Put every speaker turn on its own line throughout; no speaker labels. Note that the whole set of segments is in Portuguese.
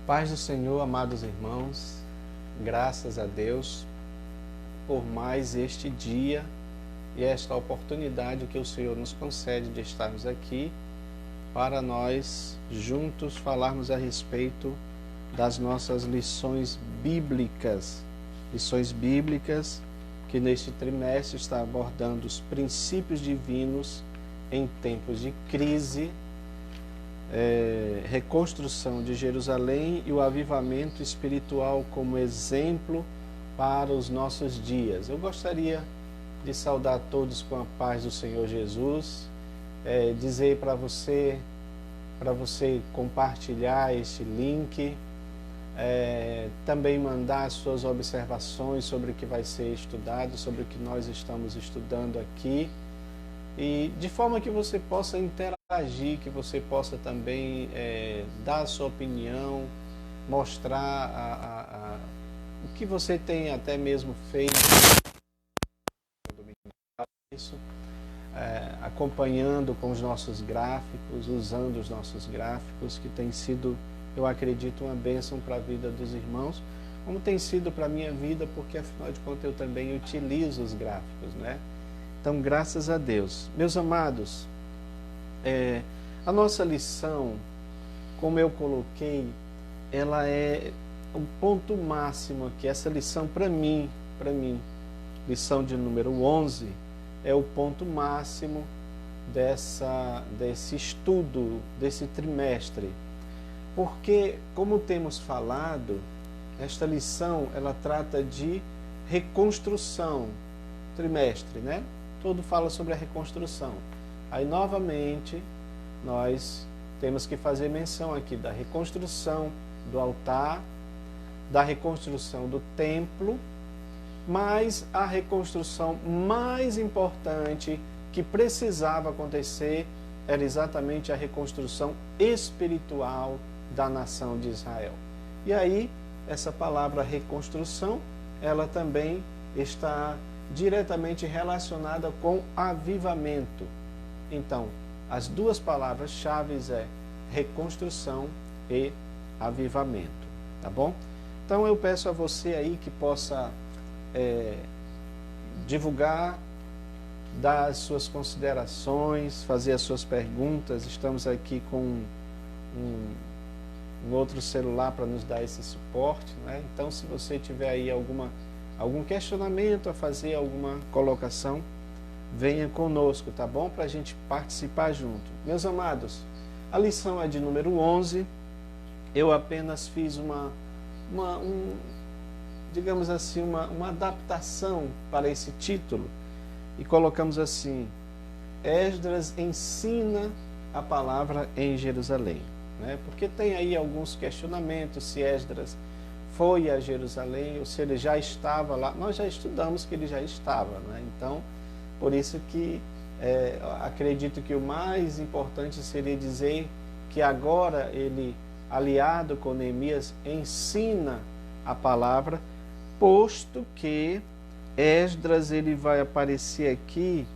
Paz do Senhor, amados irmãos, graças a Deus por mais este dia e esta oportunidade que o Senhor nos concede de estarmos aqui para nós juntos falarmos a respeito das nossas lições bíblicas que neste trimestre está abordando os princípios divinos em tempos de crise, reconstrução de Jerusalém e o avivamento espiritual como exemplo para os nossos dias. Eu gostaria de saudar todos com a paz do Senhor Jesus, dizer para você compartilhar este link, também mandar suas observações sobre o que vai ser estudado, sobre o que nós estamos estudando aqui, e de forma que você possa interagir, que você possa também dar a sua opinião, mostrar o que você tem até mesmo feito, acompanhando com os nossos gráficos, usando os nossos gráficos, que tem sido, eu acredito, uma bênção para a vida dos irmãos, como tem sido para a minha vida, porque afinal de contas eu também utilizo os gráficos, né? Então, graças a Deus. Meus amados, a nossa lição, como eu coloquei, ela é o ponto máximo aqui. Essa lição, para mim, lição de número 11, é o ponto máximo desse estudo, desse trimestre. Porque, como temos falado, esta lição, ela trata de reconstrução, trimestre, né? Todo fala sobre a reconstrução. Aí, novamente, nós temos que fazer menção aqui da reconstrução do altar, da reconstrução do templo, mas a reconstrução mais importante que precisava acontecer era exatamente a reconstrução espiritual da nação de Israel. E aí, essa palavra reconstrução, ela também está diretamente relacionada com avivamento. Então, as duas palavras-chave é reconstrução e avivamento, tá bom? Então eu peço a você aí que possa divulgar, dar as suas considerações, fazer as suas perguntas. Estamos aqui com um outro celular para nos dar esse suporte, né? Então, se você tiver aí algum questionamento a fazer, alguma colocação, venha conosco, tá bom? Para a gente participar junto. Meus amados, a lição é de número 11. Eu apenas fiz digamos assim, uma adaptação para esse título e colocamos assim: Esdras ensina a palavra em Jerusalém, né? Porque tem aí alguns questionamentos se Esdras foi a Jerusalém ou se ele já estava lá. Nós já estudamos que ele já estava, né? Então, por isso que acredito que o mais importante seria dizer que agora ele, aliado com Neemias, ensina a palavra, posto que Esdras ele vai aparecer aqui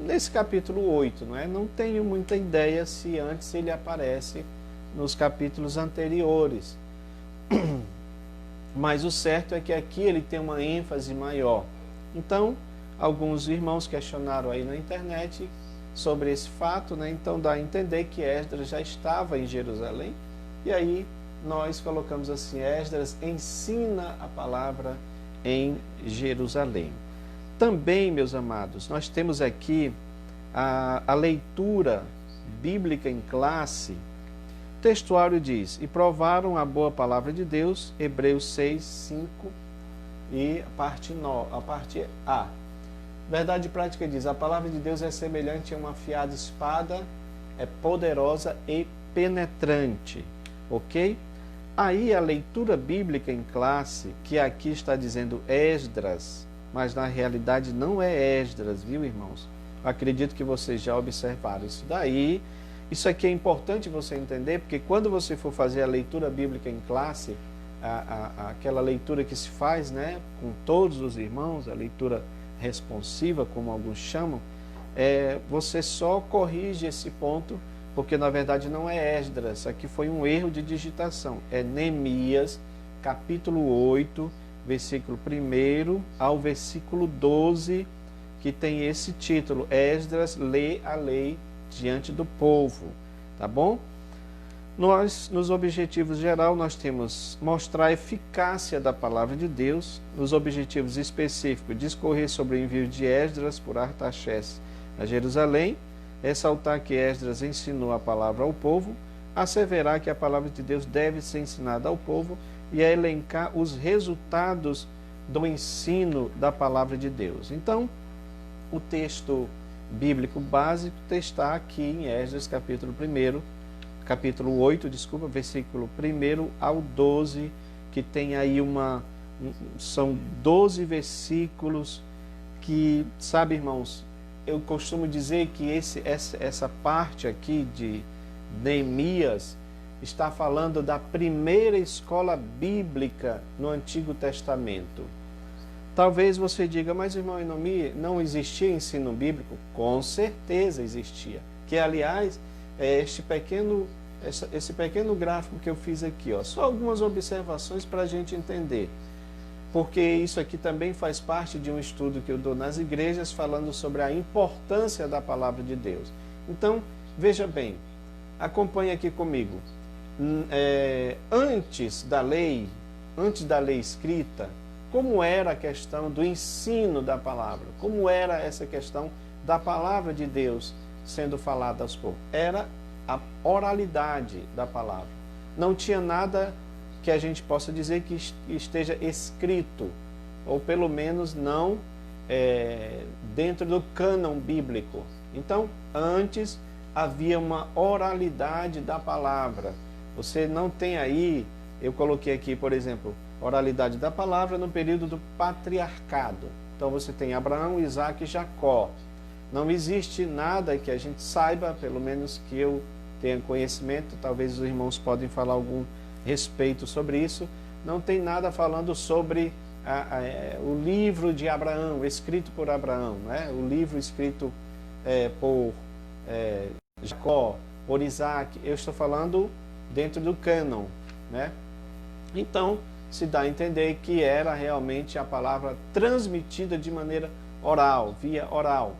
nesse capítulo 8, não é? Não tenho muita ideia se antes ele aparece nos capítulos anteriores. Mas o certo é que aqui ele tem uma ênfase maior. Então, alguns irmãos questionaram aí na internet sobre esse fato, né? Então dá a entender que Esdras já estava em Jerusalém. E aí nós colocamos assim: Esdras ensina a palavra em Jerusalém. Também, meus amados, nós temos aqui a leitura bíblica em classe. O textuário diz: e provaram a boa palavra de Deus, Hebreus 6, 5 e a parte A. Verdade prática diz: a palavra de Deus é semelhante a uma afiada espada, é poderosa e penetrante. Ok? Aí a leitura bíblica em classe, que aqui está dizendo Esdras, mas na realidade não é Esdras, viu, irmãos? Eu acredito que vocês já observaram isso daí. Isso aqui é importante você entender, porque quando você for fazer a leitura bíblica em classe, aquela leitura que se faz, né, com todos os irmãos, a leitura responsiva, como alguns chamam, você só corrige esse ponto porque na verdade não é Esdras, aqui foi um erro de digitação, é Neemias, capítulo 8, versículo 1 ao versículo 12, que tem esse título, Esdras lê a lei diante do povo, tá bom? Nós, nos objetivos geral, nós temos mostrar a eficácia da palavra de Deus, nos objetivos específicos, discorrer sobre o envio de Esdras por Artaxerxes a Jerusalém, ressaltar que Esdras ensinou a palavra ao povo, asseverar que a palavra de Deus deve ser ensinada ao povo e a elencar os resultados do ensino da palavra de Deus. Então, o texto bíblico básico está aqui em Esdras, capítulo 8, versículo 1 ao 12, que tem aí são 12 versículos que, sabe, irmãos, eu costumo dizer que essa parte aqui de Neemias está falando da primeira escola bíblica no Antigo Testamento. Talvez você diga, mas irmão Enomi, não existia ensino bíblico? Com certeza existia. Que, aliás, esse pequeno gráfico que eu fiz aqui, ó, só algumas observações para a gente entender. Porque isso aqui também faz parte de um estudo que eu dou nas igrejas, falando sobre a importância da palavra de Deus. Então, veja bem, acompanhe aqui comigo. Antes da lei escrita, como era a questão do ensino da palavra? Como era essa questão da palavra de Deus sendo falada aos povos? Era a oralidade da palavra. Não tinha nada que a gente possa dizer que esteja escrito, ou pelo menos não dentro do cânon bíblico. Então, antes havia uma oralidade da palavra. Você não tem aí, eu coloquei aqui, por exemplo, oralidade da palavra no período do patriarcado. Então você tem Abraão, Isaac e Jacó. Não existe nada que a gente saiba, pelo menos que eu tenha conhecimento, talvez os irmãos podem falar algum respeito sobre isso, não tem nada falando sobre o livro de Abraão, escrito por Abraão, né? O livro escrito por Jacó, por Isaac. Eu estou falando dentro do cânon, né? Então, se dá a entender que era realmente a palavra transmitida de maneira oral, via oral.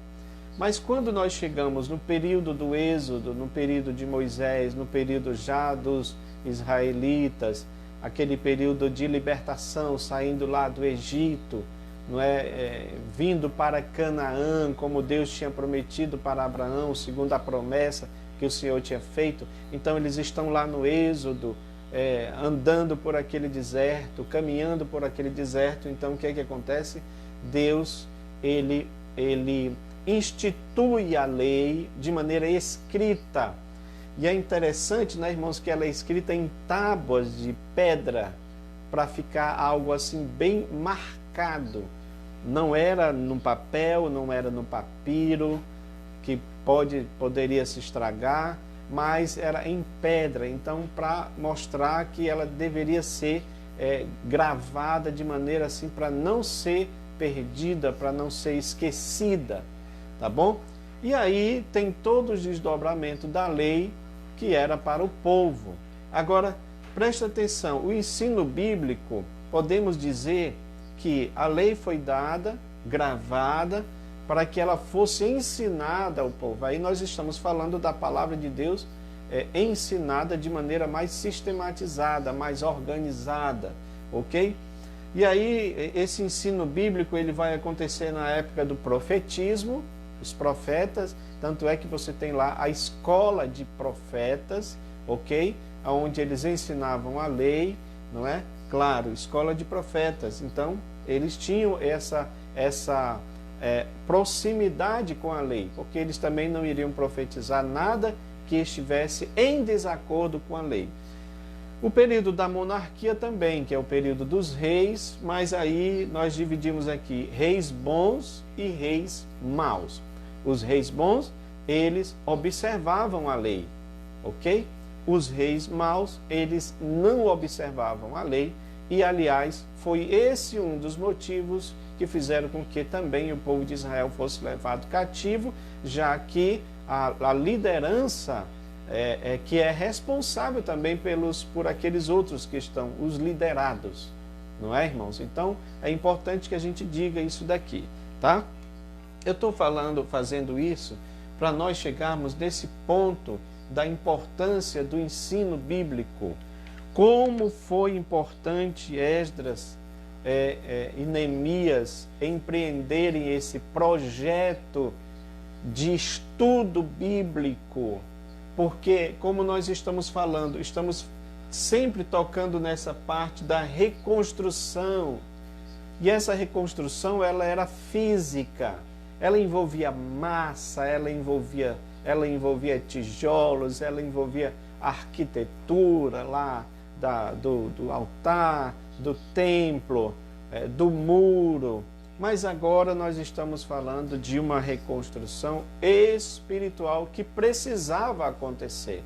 Mas quando nós chegamos no período do Êxodo, no período de Moisés, no período já dos israelitas, aquele período de libertação, saindo lá do Egito, não é? Vindo para Canaã, como Deus tinha prometido para Abraão, segundo a promessa que o Senhor tinha feito. Então eles estão lá no Êxodo, andando por aquele deserto, caminhando por aquele deserto. Então o que é que acontece? Deus, ele institui a lei de maneira escrita. E é interessante, né, irmãos, que ela é escrita em tábuas de pedra, para ficar algo assim bem marcado. Não era no papel, não era no papiro, que poderia se estragar, mas era em pedra. Então, para mostrar que ela deveria ser gravada de maneira assim, para não ser perdida, para não ser esquecida, tá bom? E aí tem todo o desdobramento da lei que era para o povo. Agora, preste atenção, o ensino bíblico, podemos dizer que a lei foi dada, gravada, para que ela fosse ensinada ao povo. Aí nós estamos falando da palavra de Deus ensinada de maneira mais sistematizada, mais organizada, ok? E aí, esse ensino bíblico, ele vai acontecer na época do profetismo, os profetas, tanto é que você tem lá a escola de profetas, ok? Onde eles ensinavam a lei, não é? Claro, escola de profetas. Então, eles tinham essa proximidade com a lei, porque eles também não iriam profetizar nada que estivesse em desacordo com a lei. O período da monarquia também, que é o período dos reis, mas aí nós dividimos aqui reis bons e reis maus. Os reis bons, eles observavam a lei, ok? Os reis maus, eles não observavam a lei e, aliás, foi esse um dos motivos que fizeram com que também o povo de Israel fosse levado cativo, já que a liderança que é responsável também por aqueles outros que estão, os liderados. Não é, irmãos? Então, é importante que a gente diga isso daqui, tá? Eu estou fazendo isso para nós chegarmos nesse ponto da importância do ensino bíblico. Como foi importante Esdras e Neemias empreenderem esse projeto de estudo bíblico, porque, como nós estamos falando, estamos sempre tocando nessa parte da reconstrução, e essa reconstrução ela era física, ela envolvia massa, ela envolvia tijolos, ela envolvia arquitetura lá do altar, do templo, do muro. Mas agora nós estamos falando de uma reconstrução espiritual que precisava acontecer.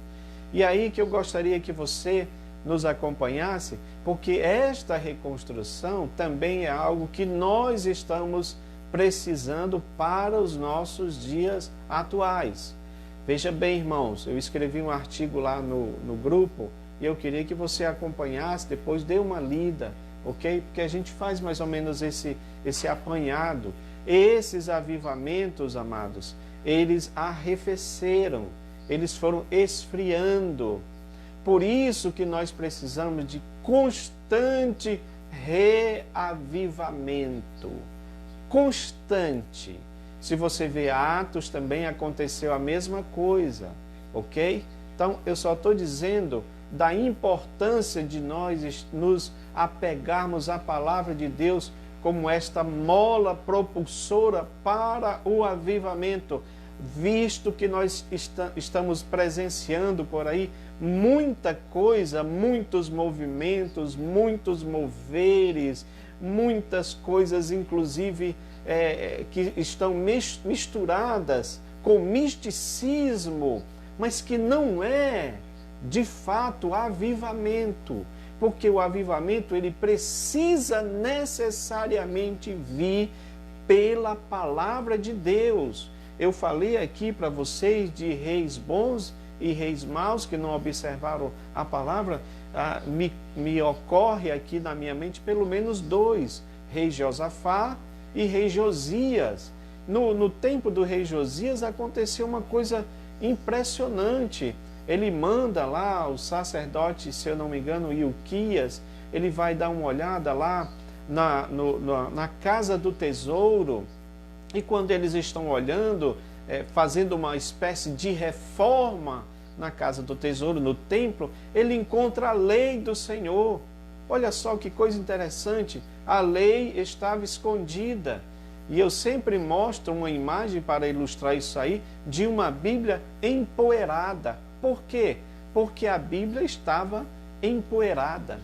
E aí que eu gostaria que você nos acompanhasse, porque esta reconstrução também é algo que nós estamos precisando para os nossos dias atuais. Veja bem, irmãos, eu escrevi um artigo lá no grupo e eu queria que você acompanhasse, depois dê uma lida, ok? Porque a gente faz mais ou menos esse apanhado. Esses avivamentos, amados, eles arrefeceram, eles foram esfriando. Por isso que nós precisamos de constante reavivamento. Constante. Se você vê Atos, também aconteceu a mesma coisa, ok? Então, eu só estou dizendo da importância de nós nos apegarmos à palavra de Deus como esta mola propulsora para o avivamento, visto que nós estamos presenciando por aí muita coisa, muitos movimentos, muitos moveres, muitas coisas, inclusive, que estão misturadas com misticismo, mas que não é, de fato, avivamento. Porque o avivamento, ele precisa necessariamente vir pela palavra de Deus. Eu falei aqui para vocês de reis bons e reis maus que não observaram a palavra. Me ocorre aqui na minha mente pelo menos dois: rei Josafá e rei Josias. No tempo do rei Josias aconteceu uma coisa impressionante. Ele manda lá o sacerdote, se eu não me engano, Ilquias, ele vai dar uma olhada lá na casa do tesouro, e quando eles estão olhando, fazendo uma espécie de reforma na casa do tesouro, no templo, ele encontra a lei do Senhor. Olha só que coisa interessante, a lei estava escondida. E eu sempre mostro uma imagem para ilustrar isso aí, de uma Bíblia empoeirada. Por quê? Porque a Bíblia estava empoeirada.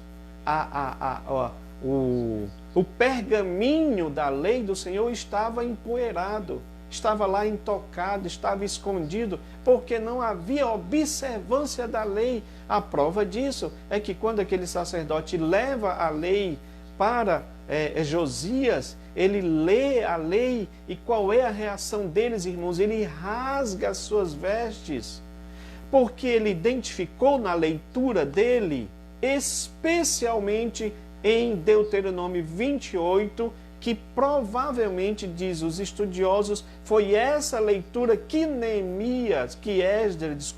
O pergaminho da lei do Senhor estava empoeirado, estava lá intocado, estava escondido, porque não havia observância da lei. A prova disso é que quando aquele sacerdote leva a lei para Josias, ele lê a lei, e qual é a reação deles, irmãos? Ele rasga as suas vestes, porque ele identificou na leitura dele, especialmente em Deuteronômio 28, que provavelmente, diz os estudiosos, foi essa leitura que Esdras,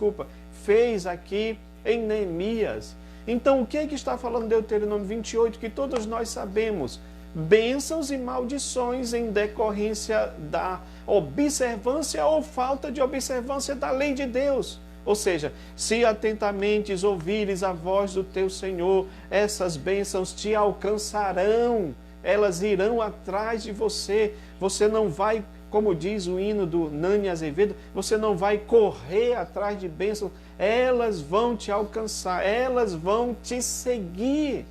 fez aqui em Neemias. Então, o que está falando Deuteronômio 28, que todos nós sabemos? Bênçãos e maldições em decorrência da observância ou falta de observância da lei de Deus. Ou seja, se atentamente ouvires a voz do teu Senhor, essas bênçãos te alcançarão, elas irão atrás de você. Você não vai, como diz o hino do Nani Azevedo, você não vai correr atrás de bênçãos, elas vão te alcançar, elas vão te seguir.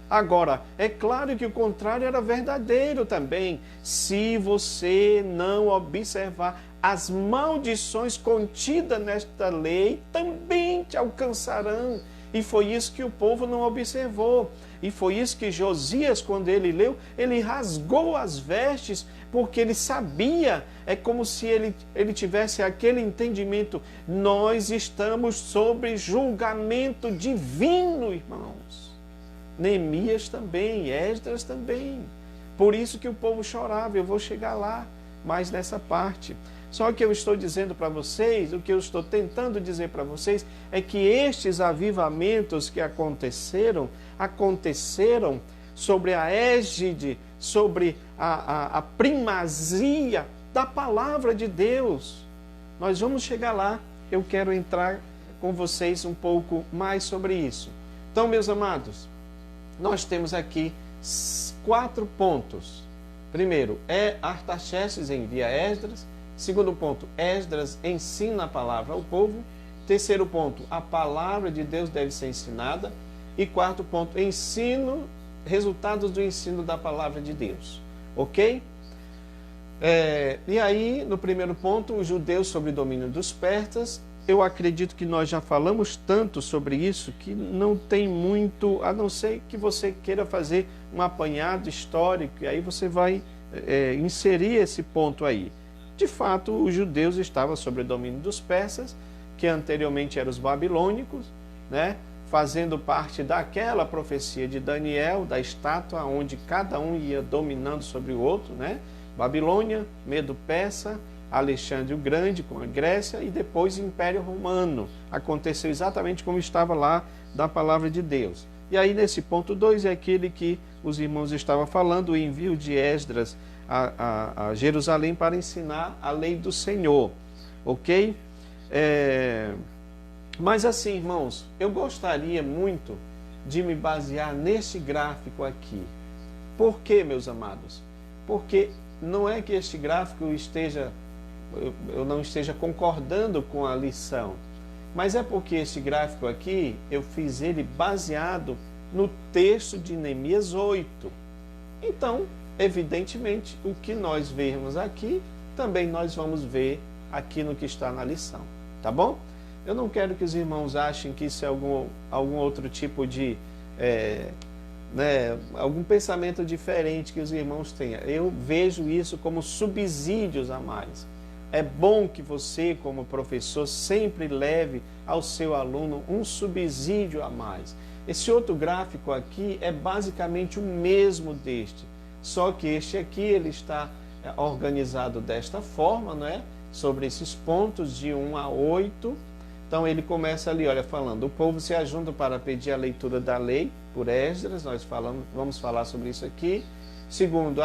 Agora, é claro que o contrário era verdadeiro também. Se você não observar, as maldições contidas nesta lei também te alcançarão. E foi isso que o povo não observou. E foi isso que Josias, quando ele leu, ele rasgou as vestes, porque ele sabia, é como se ele tivesse aquele entendimento: nós estamos sob julgamento divino, irmãos. Neemias também, Esdras também. Por isso que o povo chorava. Eu vou chegar lá, mais nessa parte. Só que eu estou dizendo para vocês, o que eu estou tentando dizer para vocês, é que estes avivamentos que aconteceram sobre a égide, sobre a primazia da palavra de Deus. Nós vamos chegar lá. Eu quero entrar com vocês um pouco mais sobre isso. Então, meus amados, nós temos aqui 4 pontos. Primeiro, Artaxerxes envia Esdras. Segundo ponto, Esdras ensina a palavra ao povo. Terceiro ponto, a palavra de Deus deve ser ensinada. E quarto ponto, resultados do ensino da palavra de Deus. Ok? E aí, no primeiro ponto, os judeus sob o domínio dos persas. Eu acredito que nós já falamos tanto sobre isso que não tem muito, a não ser que você queira fazer um apanhado histórico, e aí você vai inserir esse ponto aí. De fato, os judeus estavam sob o domínio dos persas, que anteriormente eram os babilônicos, né? Fazendo parte daquela profecia de Daniel, da estátua, onde cada um ia dominando sobre o outro, né? Babilônia, Medo Persa, Alexandre o Grande com a Grécia e depois o Império Romano. Aconteceu exatamente como estava lá da palavra de Deus. E aí nesse ponto 2 é aquele que os irmãos estavam falando, o envio de Esdras a Jerusalém para ensinar a lei do Senhor. Ok? Mas assim, irmãos, eu gostaria muito de me basear nesse gráfico aqui. Por quê, meus amados? Porque não é que este gráfico eu não esteja concordando com a lição, mas é porque este gráfico aqui, eu fiz ele baseado no texto de Neemias 8. Então, evidentemente, o que nós vermos aqui, também nós vamos ver aqui no que está na lição. Tá bom? Eu não quero que os irmãos achem que isso é algum outro tipo de algum pensamento diferente que os irmãos tenham. Eu vejo isso como subsídios a mais. É bom que você, como professor, sempre leve ao seu aluno um subsídio a mais. Esse outro gráfico aqui é basicamente o mesmo deste, só que este aqui ele está organizado desta forma, não é? Sobre esses pontos de 1 a 8. Então ele começa ali, olha, falando: o povo se ajunta para pedir a leitura da lei por Esdras. Nós vamos falar sobre isso aqui. Segundo,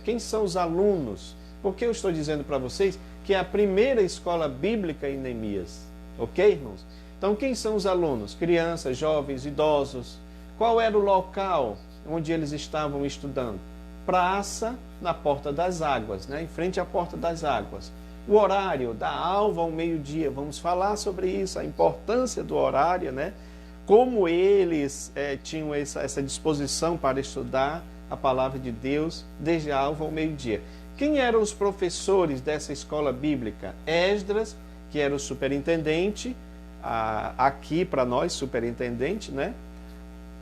quem são os alunos? Porque eu estou dizendo para vocês que é a primeira escola bíblica em Neemias. Ok, irmãos? Então, quem são os alunos? Crianças, jovens, idosos. Qual era o local onde eles estavam estudando? Praça na Porta das Águas, né? Em frente à Porta das Águas. O horário, da alva ao meio-dia. Vamos falar sobre isso, a importância do horário, né? Como eles tinham essa disposição para estudar a palavra de Deus desde a alva ao meio-dia. Quem eram os professores dessa escola bíblica? Esdras, que era o superintendente, aqui para nós, superintendente, né?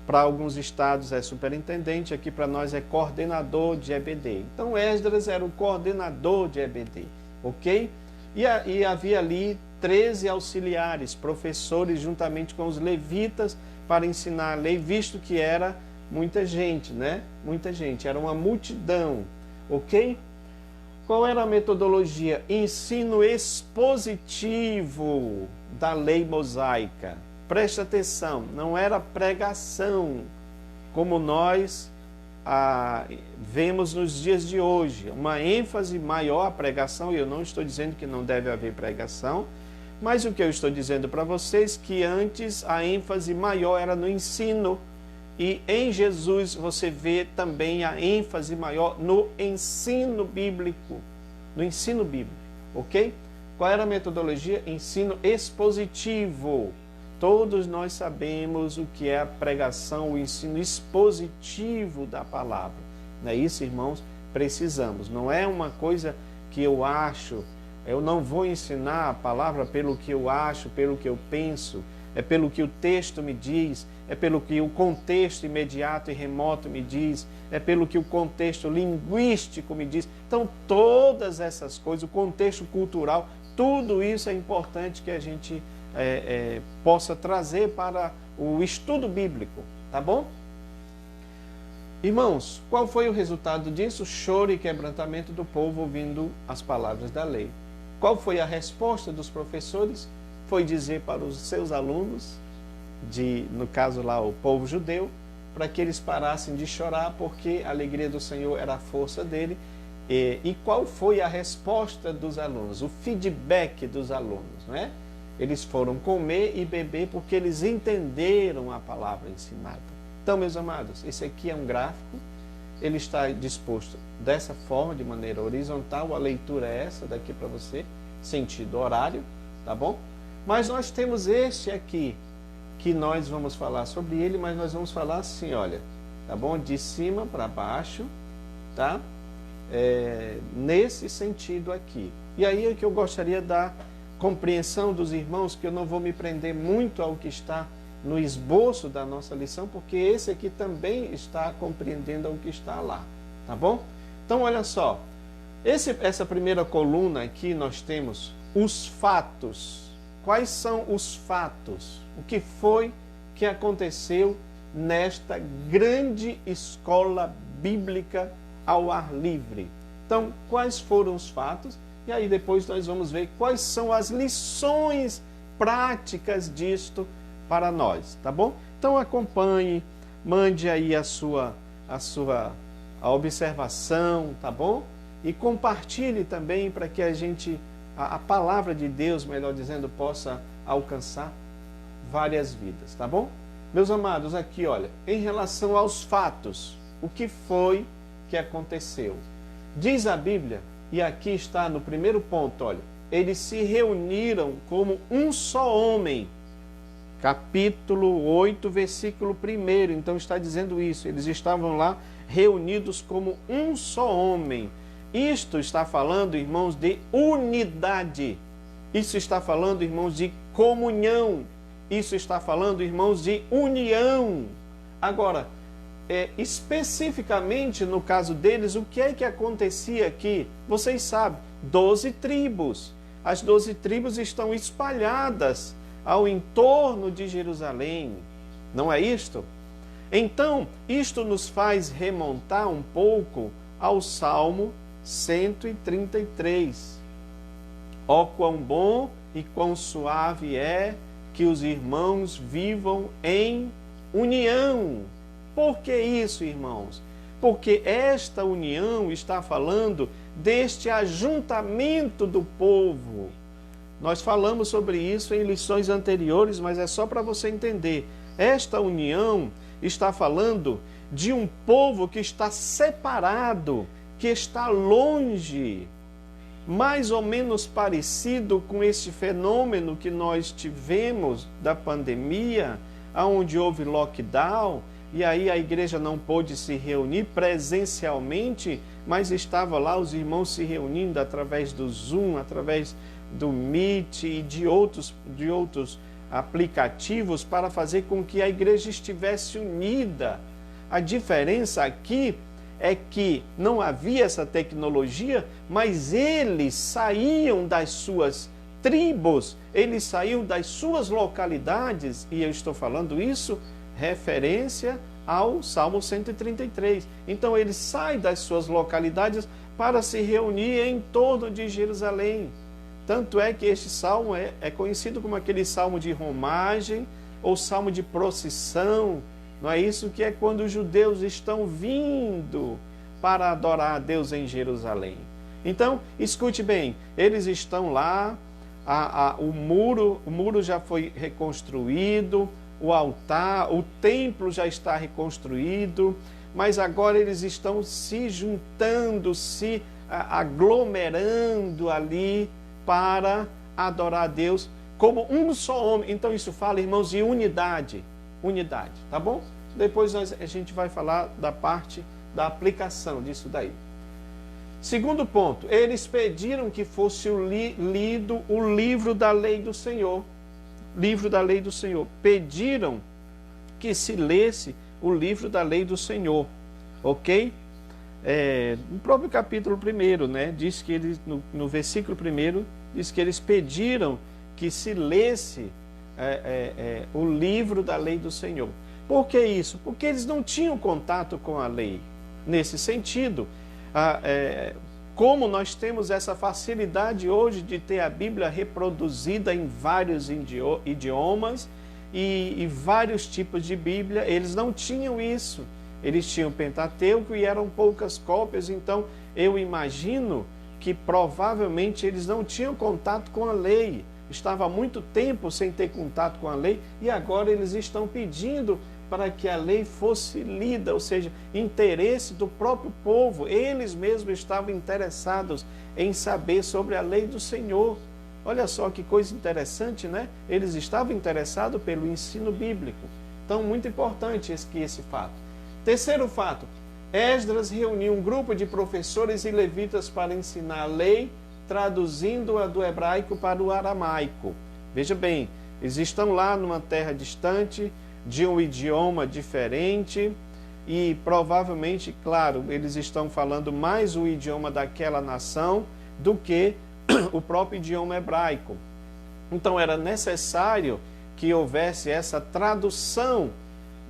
Para alguns estados é superintendente, aqui para nós é coordenador de EBD. Então Esdras era o coordenador de EBD, ok? E havia ali 13 auxiliares, professores, juntamente com os levitas, para ensinar a lei, visto que era muita gente, né? Muita gente, era uma multidão, ok? Qual era a metodologia? Ensino expositivo da lei mosaica. Presta atenção, não era pregação, como nós vemos nos dias de hoje. Uma ênfase maior à pregação, e eu não estou dizendo que não deve haver pregação, mas o que eu estou dizendo para vocês é que antes a ênfase maior era no ensino. E em Jesus você vê também a ênfase maior no ensino bíblico. No ensino bíblico, ok? Qual era a metodologia? Ensino expositivo. Todos nós sabemos o que é a pregação, o ensino expositivo da palavra. Não é isso, irmãos? Precisamos. Não é uma coisa que eu acho. Eu não vou ensinar a palavra pelo que eu acho, pelo que eu penso. é pelo que o texto me diz, é pelo que o contexto imediato e remoto me diz, é pelo que o contexto linguístico me diz. Então, todas essas coisas, o contexto cultural, tudo isso é importante que a gente possa trazer para o estudo bíblico, tá bom? Irmãos, qual foi o resultado disso? Choro e quebrantamento do povo ouvindo as palavras da lei. Qual foi a resposta dos professores? Foi dizer para os seus alunos, no caso lá o povo judeu, para que eles parassem de chorar, porque a alegria do Senhor era a força dele. E qual foi a resposta dos alunos? O feedback dos alunos, não é? Eles foram comer e beber porque eles entenderam a palavra ensinada. Então, meus amados, esse aqui é um gráfico, ele está disposto dessa forma, de maneira horizontal, a leitura é essa daqui para você, sentido horário, tá bom? Mas nós temos este aqui, que nós vamos falar sobre ele, mas nós vamos falar assim, olha, tá bom? De cima para baixo, tá? Nesse sentido aqui. E aí é que eu gostaria da compreensão dos irmãos, que eu não vou me prender muito ao que está no esboço da nossa lição, porque esse aqui também está compreendendo o que está lá, tá bom? Então, olha só, essa primeira coluna aqui nós temos os fatos. Quais são os fatos? O que foi que aconteceu nesta grande escola bíblica ao ar livre? Então, quais foram os fatos? E aí depois nós vamos ver quais são as lições práticas disto para nós, tá bom? Então acompanhe, mande aí a observação, tá bom? E compartilhe também para que a palavra de Deus, melhor dizendo, possa alcançar várias vidas, tá bom? Meus amados, aqui olha, em relação aos fatos, o que foi que aconteceu? Diz a Bíblia, e aqui está no primeiro ponto, olha, eles se reuniram como um só homem. Capítulo 8, versículo 1, então está dizendo isso, eles estavam lá reunidos como um só homem. Isto está falando, irmãos, de unidade. Isso está falando, irmãos, de comunhão. Isso está falando, irmãos, de união. Agora, especificamente no caso deles, o que é que acontecia aqui? Vocês sabem, 12 tribos. As 12 tribos estão espalhadas ao entorno de Jerusalém. Não é isto? Então, isto nos faz remontar um pouco ao Salmo 133. Ó, quão bom e quão suave é que os irmãos vivam em união. Por que isso, irmãos? Porque esta união está falando deste ajuntamento do povo. Nós falamos sobre isso em lições anteriores, mas é só para você entender. Esta união está falando de um povo que está separado, que está longe, mais ou menos parecido com esse fenômeno que nós tivemos da pandemia, onde houve lockdown, e aí a igreja não pôde se reunir presencialmente, mas estava lá os irmãos se reunindo através do Zoom, através do Meet e de outros aplicativos para fazer com que a igreja estivesse unida. A diferença aqui é que não havia essa tecnologia, mas eles saíam das suas tribos, eles saíam das suas localidades, e eu estou falando isso referência ao Salmo 133. Então eles saem das suas localidades para se reunir em torno de Jerusalém. Tanto é que este salmo é conhecido como aquele salmo de romagem ou salmo de procissão. Não é isso que é quando os judeus estão vindo para adorar a Deus em Jerusalém. Então, escute bem, eles estão lá, o muro já foi reconstruído, o altar, o templo já está reconstruído, mas agora eles estão se juntando, se aglomerando ali para adorar a Deus como um só homem. Então isso fala, irmãos, de unidade, tá bom? Depois a gente vai falar da parte da aplicação disso daí. Segundo ponto, eles pediram que fosse lido o livro da lei do Senhor. livro da lei do Senhor. Pediram que se lesse o livro da lei do Senhor, ok? No próprio capítulo 1, né, diz que eles, no versículo 1, diz que eles pediram que se lesse o livro da lei do Senhor. Por que isso? Porque eles não tinham contato com a lei. Nesse sentido, como nós temos essa facilidade hoje de ter a Bíblia reproduzida em vários idiomas e vários tipos de Bíblia, eles não tinham isso. Eles tinham o Pentateuco e eram poucas cópias, então eu imagino que provavelmente eles não tinham contato com a lei. Estava há muito tempo sem ter contato com a lei e agora eles estão pedindo para que a lei fosse lida, ou seja, interesse do próprio povo. Eles mesmos estavam interessados em saber sobre a lei do Senhor. Olha só que coisa interessante, né? Eles estavam interessados pelo ensino bíblico. Então, muito importante esse fato. Terceiro fato, Esdras reuniu um grupo de professores e levitas para ensinar a lei, traduzindo-a do hebraico para o aramaico. Veja bem, eles estão lá numa terra distante, de um idioma diferente, e provavelmente, claro, eles estão falando mais o idioma daquela nação do que o próprio idioma hebraico. Então era necessário que houvesse essa tradução,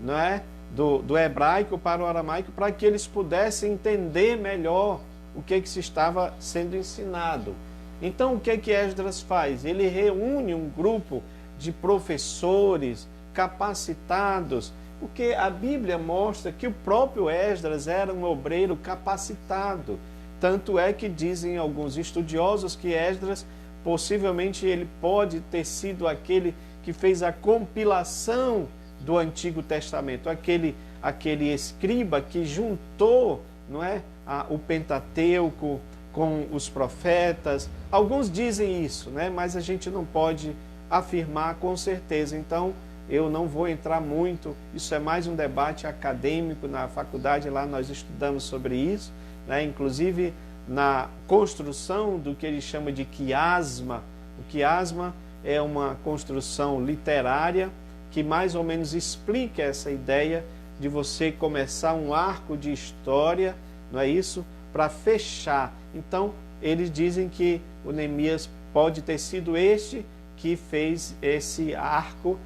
não é, do hebraico para o aramaico, para que eles pudessem entender melhor o que se estava sendo ensinado. Então o que Esdras faz? Ele reúne um grupo de professores capacitados, porque a Bíblia mostra que o próprio Esdras era um obreiro capacitado. Tanto é que dizem alguns estudiosos que Esdras, possivelmente ele pode ter sido aquele que fez a compilação do Antigo Testamento, aquele escriba que juntou, não é, o Pentateuco com os profetas. Alguns dizem isso, né, mas a gente não pode afirmar com certeza. Então, eu não vou entrar muito, isso é mais um debate acadêmico. Na faculdade lá nós estudamos sobre isso, né? Inclusive na construção do que ele chama de quiasma. O quiasma é uma construção literária que mais ou menos explica essa ideia de você começar um arco de história, não é isso? Para fechar. Então, eles dizem que o Neemias pode ter sido este que fez esse arco,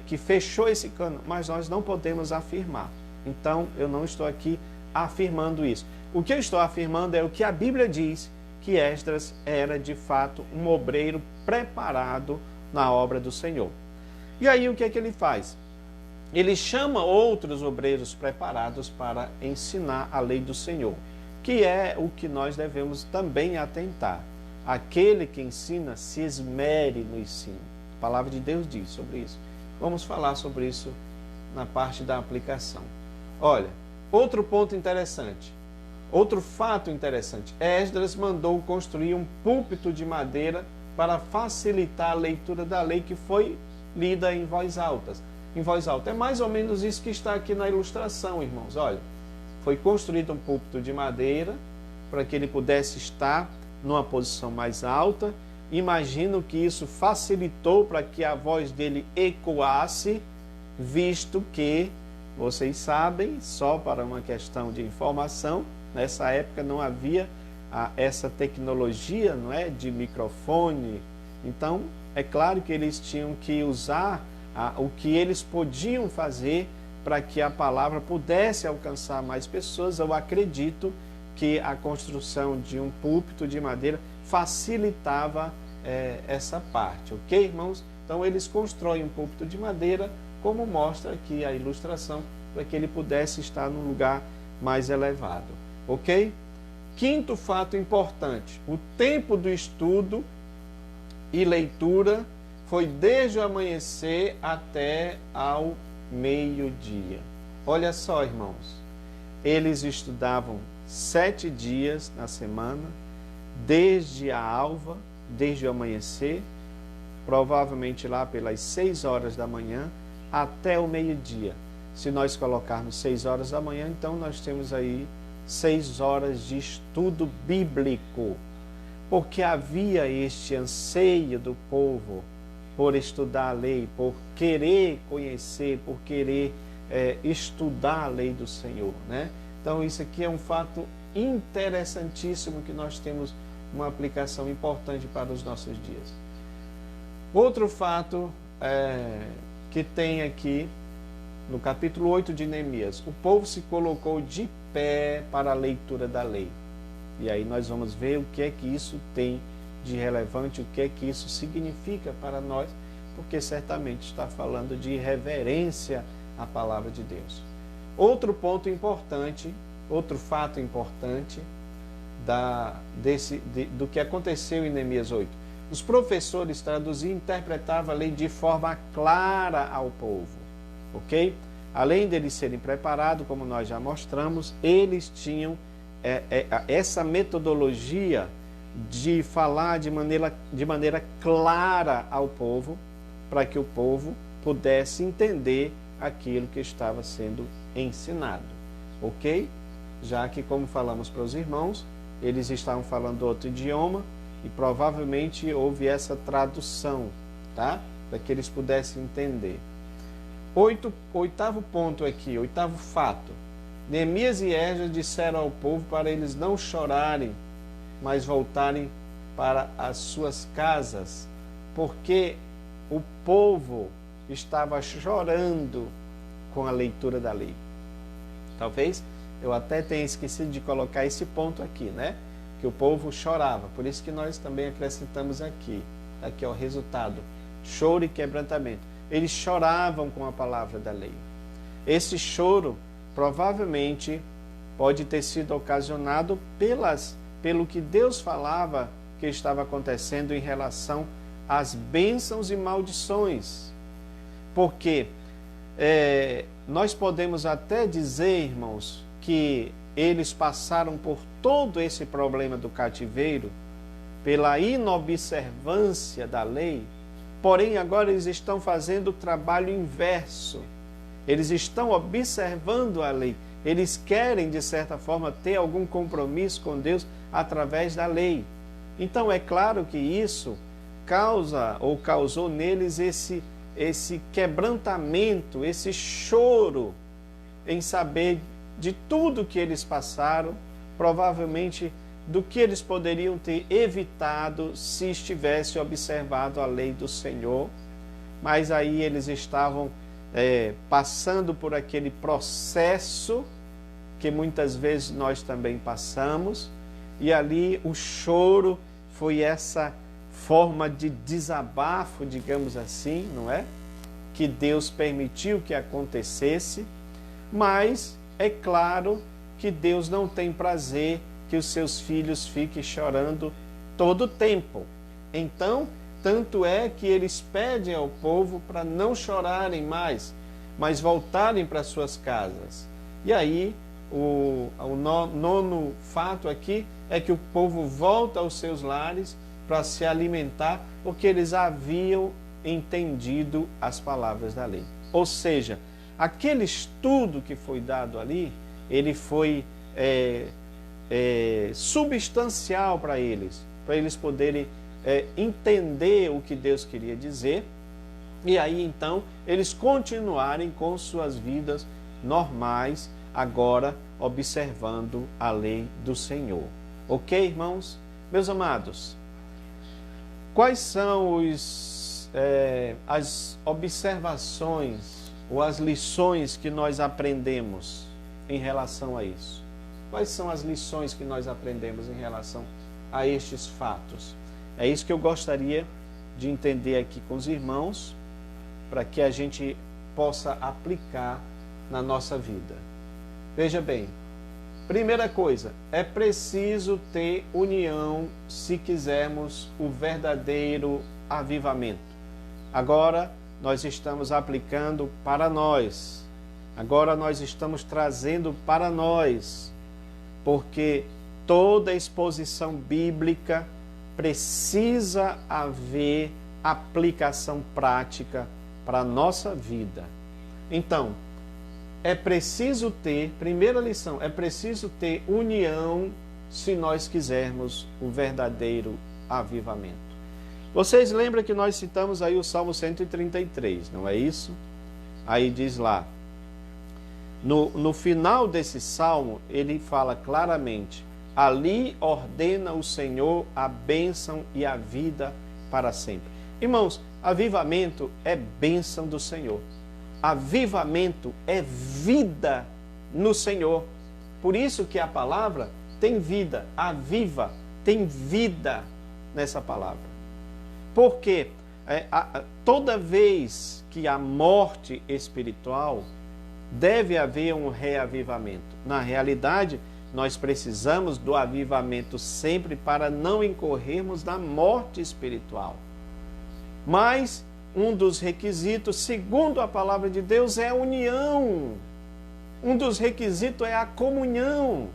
que fechou esse cano, mas nós não podemos afirmar. Então, eu não estou aqui afirmando isso. O que eu estou afirmando é o que a Bíblia diz, que Esdras era de fato um obreiro preparado na obra do Senhor. E aí o que é que ele faz? Ele chama outros obreiros preparados para ensinar a lei do Senhor, que é o que nós devemos também atentar. Aquele que ensina, se esmere no ensino. A palavra de Deus diz sobre isso. Vamos falar sobre isso na parte da aplicação. Olha, outro ponto interessante, outro fato interessante. Esdras mandou construir um púlpito de madeira para facilitar a leitura da lei, que foi lida em voz alta. Em voz alta. É mais ou menos isso que está aqui na ilustração, irmãos. Olha, foi construído um púlpito de madeira para que ele pudesse estar numa posição mais alta. Imagino que isso facilitou para que a voz dele ecoasse, visto que, vocês sabem, só para uma questão de informação, nessa época não havia essa tecnologia, não é, de microfone. Então, é claro que eles tinham que usar o que eles podiam fazer para que a palavra pudesse alcançar mais pessoas. Eu acredito que a construção de um púlpito de madeira facilitava essa parte, ok, irmãos? Então, eles constroem um púlpito de madeira, como mostra aqui a ilustração, para que ele pudesse estar num lugar mais elevado, ok? Quinto fato importante, o tempo do estudo e leitura foi desde o amanhecer até ao meio-dia. Olha só, irmãos, eles estudavam 7 dias na semana, desde a alva, desde o amanhecer, provavelmente lá pelas 6 horas da manhã, até o meio-dia. Se nós colocarmos 6 horas da manhã, então nós temos aí 6 horas de estudo bíblico, porque havia este anseio do povo por estudar a lei, por querer conhecer, por querer estudar a lei do Senhor, né? Então isso aqui é um fato interessantíssimo que nós temos uma aplicação importante para os nossos dias. Outro fato que tem aqui no capítulo 8 de Neemias: o povo se colocou de pé para a leitura da lei. E aí nós vamos ver o que é que isso tem de relevante, o que é que isso significa para nós, porque certamente está falando de reverência à palavra de Deus. Outro ponto importante, outro fato importante do que aconteceu em Neemias 8. Os professores traduziam e interpretavam a lei de forma clara ao povo, ok? Além deles serem preparados, como nós já mostramos, eles tinham essa metodologia de falar de maneira clara ao povo, para que o povo pudesse entender aquilo que estava sendo ensinado, ok? Já que, como falamos para os irmãos, eles estavam falando outro idioma e provavelmente houve essa tradução, tá? Para que eles pudessem entender. Oitavo ponto aqui, oitavo fato. Neemias e Esdras disseram ao povo para eles não chorarem, mas voltarem para as suas casas, porque o povo estava chorando com a leitura da lei. Talvez eu até tenha esquecido de colocar esse ponto aqui, né? Que o povo chorava, por isso que nós também acrescentamos aqui. Aqui é o resultado: choro e quebrantamento. Eles choravam com a palavra da lei. Esse choro provavelmente pode ter sido ocasionado pelo que Deus falava que estava acontecendo em relação às bênçãos e maldições. Porque nós podemos até dizer, irmãos, que eles passaram por todo esse problema do cativeiro, pela inobservância da lei, porém agora eles estão fazendo o trabalho inverso. Eles estão observando a lei. Eles querem, de certa forma, ter algum compromisso com Deus através da lei. Então é claro que isso causou neles esse quebrantamento, esse choro em saber de tudo que eles passaram, provavelmente do que eles poderiam ter evitado se estivessem observado a lei do Senhor. Mas aí eles estavam passando por aquele processo que muitas vezes nós também passamos, e ali o choro foi essa forma de desabafo, digamos assim, não é? Que Deus permitiu que acontecesse, mas é claro que Deus não tem prazer que os seus filhos fiquem chorando todo o tempo. Então, tanto é que eles pedem ao povo para não chorarem mais, mas voltarem para suas casas. E aí, o nono fato aqui é que o povo volta aos seus lares para se alimentar, porque eles haviam entendido as palavras da lei. Ou seja, aquele estudo que foi dado ali, ele foi substancial para eles poderem entender o que Deus queria dizer, e aí então eles continuarem com suas vidas normais, agora observando a lei do Senhor. Ok, irmãos? Meus amados, quais são as observações ou as lições que nós aprendemos em relação a isso? Quais são as lições que nós aprendemos em relação a estes fatos? É isso que eu gostaria de entender aqui com os irmãos, para que a gente possa aplicar na nossa vida. Veja bem, primeira coisa, é preciso ter união se quisermos o verdadeiro avivamento. Agora nós estamos aplicando para nós, agora nós estamos trazendo para nós, porque toda exposição bíblica precisa haver aplicação prática para a nossa vida. Então, é preciso ter, primeira lição, é preciso ter união se nós quisermos o verdadeiro avivamento. Vocês lembram que nós citamos aí o Salmo 133, não é isso? Aí diz lá, no final desse salmo, ele fala claramente: ali ordena o Senhor a bênção e a vida para sempre. Irmãos, avivamento é bênção do Senhor. Avivamento é vida no Senhor. Por isso que a palavra tem vida, aviva, tem vida nessa palavra. Porque toda vez que há morte espiritual, deve haver um reavivamento. Na realidade, nós precisamos do avivamento sempre para não incorrermos na morte espiritual. Mas um dos requisitos, segundo a palavra de Deus, é a união. Um dos requisitos é a comunhão.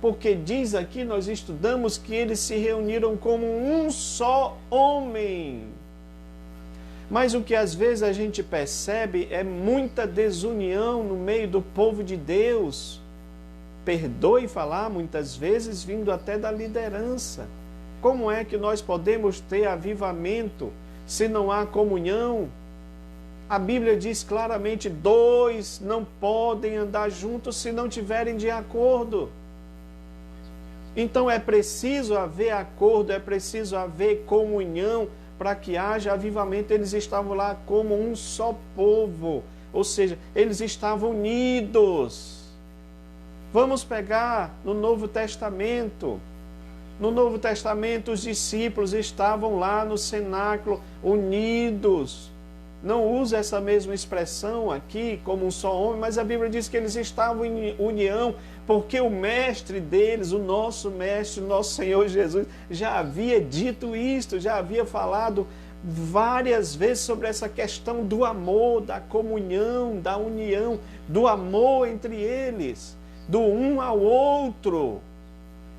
Porque diz aqui, nós estudamos que eles se reuniram como um só homem. Mas o que às vezes a gente percebe é muita desunião no meio do povo de Deus. Perdoe falar, muitas vezes vindo até da liderança. Como é que nós podemos ter avivamento se não há comunhão? A Bíblia diz claramente: dois não podem andar juntos se não tiverem de acordo. Então é preciso haver acordo, é preciso haver comunhão para que haja avivamento. Eles estavam lá como um só povo, ou seja, eles estavam unidos. Vamos pegar no Novo Testamento. No Novo Testamento, os discípulos estavam lá no cenáculo, unidos. Não usa essa mesma expressão aqui, como um só homem, mas a Bíblia diz que eles estavam em união, porque o mestre deles, o nosso mestre, o nosso Senhor Jesus, já havia dito isto, já havia falado várias vezes sobre essa questão do amor, da comunhão, da união, do amor entre eles, do um ao outro.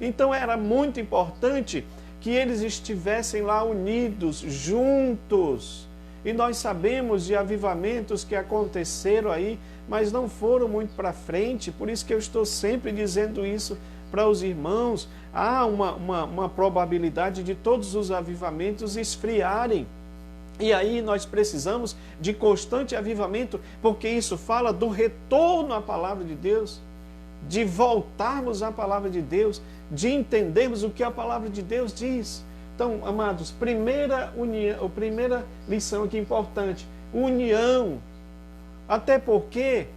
Então era muito importante que eles estivessem lá unidos, juntos. E nós sabemos de avivamentos que aconteceram aí, mas não foram muito para frente. Por isso que eu estou sempre dizendo isso para os irmãos. Há uma probabilidade de todos os avivamentos esfriarem. E aí nós precisamos de constante avivamento, porque isso fala do retorno à palavra de Deus, de voltarmos à palavra de Deus, de entendermos o que a palavra de Deus diz. Então, amados, primeira lição aqui importante: união. Até porque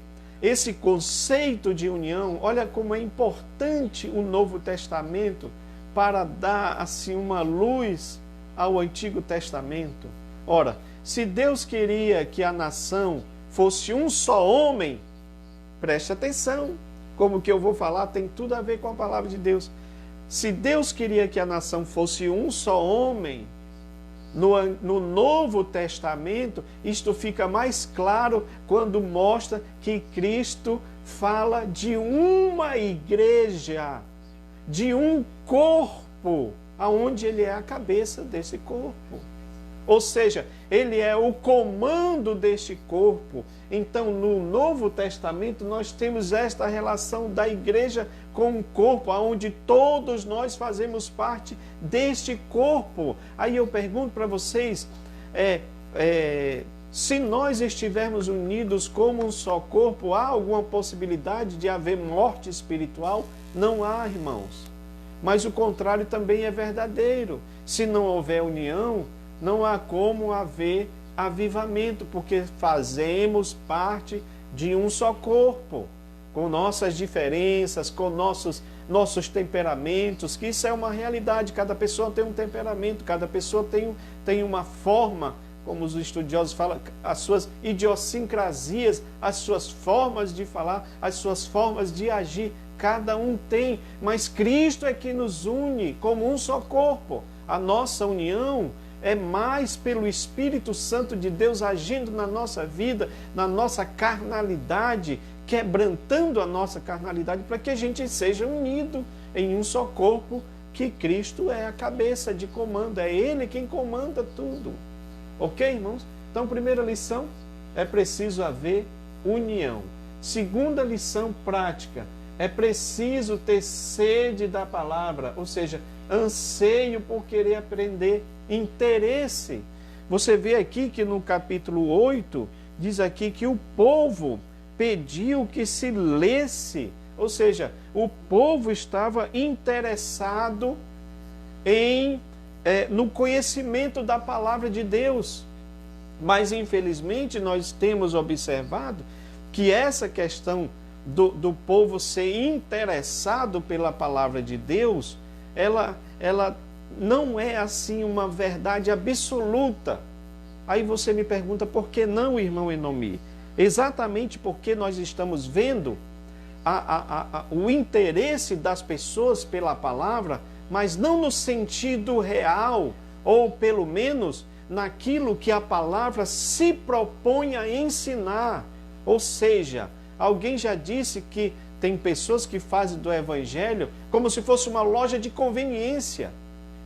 esse conceito de união, olha como é importante o Novo Testamento para dar assim uma luz ao Antigo Testamento. Ora, se Deus queria que a nação fosse um só homem, preste atenção, como que eu vou falar tem tudo a ver com a palavra de Deus. Se Deus queria que a nação fosse um só homem, no Novo Testamento, isto fica mais claro quando mostra que Cristo fala de uma igreja, de um corpo, aonde ele é a cabeça desse corpo. Ou seja, ele é o comando deste corpo. Então, no Novo Testamento, nós temos esta relação da igreja com o corpo, onde todos nós fazemos parte deste corpo. Aí eu pergunto para vocês, se nós estivermos unidos como um só corpo, há alguma possibilidade de haver morte espiritual? Não há, irmãos. Mas o contrário também é verdadeiro. Se não houver união, não há como haver avivamento, porque fazemos parte de um só corpo, com nossas diferenças, com nossos temperamentos, que isso é uma realidade. Cada pessoa tem um temperamento, cada pessoa tem uma forma, como os estudiosos falam, as suas idiosincrasias, as suas formas de falar, as suas formas de agir, cada um tem, mas Cristo é que nos une como um só corpo. A nossa união é mais pelo Espírito Santo de Deus agindo na nossa vida, na nossa carnalidade, quebrantando a nossa carnalidade, para que a gente seja unido em um só corpo, que Cristo é a cabeça de comando, é Ele quem comanda tudo. Ok, irmãos? Então, primeira lição, é preciso haver união. Segunda lição prática, é preciso ter sede da palavra, ou seja, anseio por querer aprender. interesse. Você vê aqui que no capítulo 8, diz aqui que o povo pediu que se lesse, ou seja, o povo estava interessado no conhecimento da palavra de Deus. Mas, infelizmente, nós temos observado que essa questão do povo ser interessado pela palavra de Deus, ela não é assim uma verdade absoluta. Aí você me pergunta, por que não, irmão Enomi? Exatamente porque nós estamos vendo o interesse das pessoas pela palavra, mas não no sentido real, ou pelo menos naquilo que a palavra se propõe a ensinar. Ou seja, alguém já disse que tem pessoas que fazem do evangelho como se fosse uma loja de conveniência.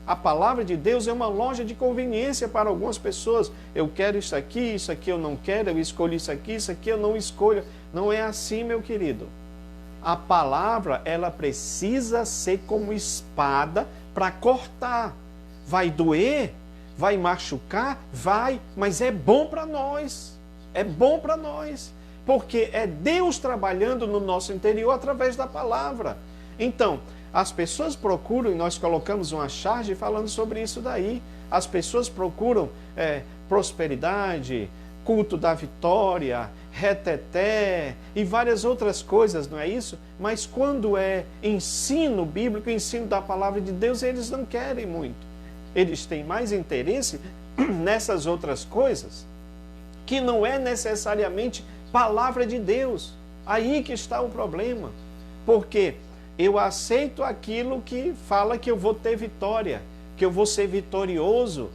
A palavra de Deus é uma loja de conveniência para algumas pessoas. Eu quero isso aqui eu não quero, eu escolho isso aqui eu não escolho. Não é assim, meu querido. A palavra, ela precisa ser como espada para cortar. Vai doer, vai machucar, vai, mas é bom para nós. É bom para nós. Porque é Deus trabalhando no nosso interior através da palavra. Então, as pessoas procuram, e nós colocamos uma charge falando sobre isso daí, as pessoas procuram prosperidade, culto da vitória, reteté e várias outras coisas, não é isso? Mas quando é ensino bíblico, ensino da palavra de Deus, eles não querem muito. Eles têm mais interesse nessas outras coisas, que não é necessariamente palavra de Deus. Aí que está o problema. Porque eu aceito aquilo que fala que eu vou ter vitória, que eu vou ser vitorioso.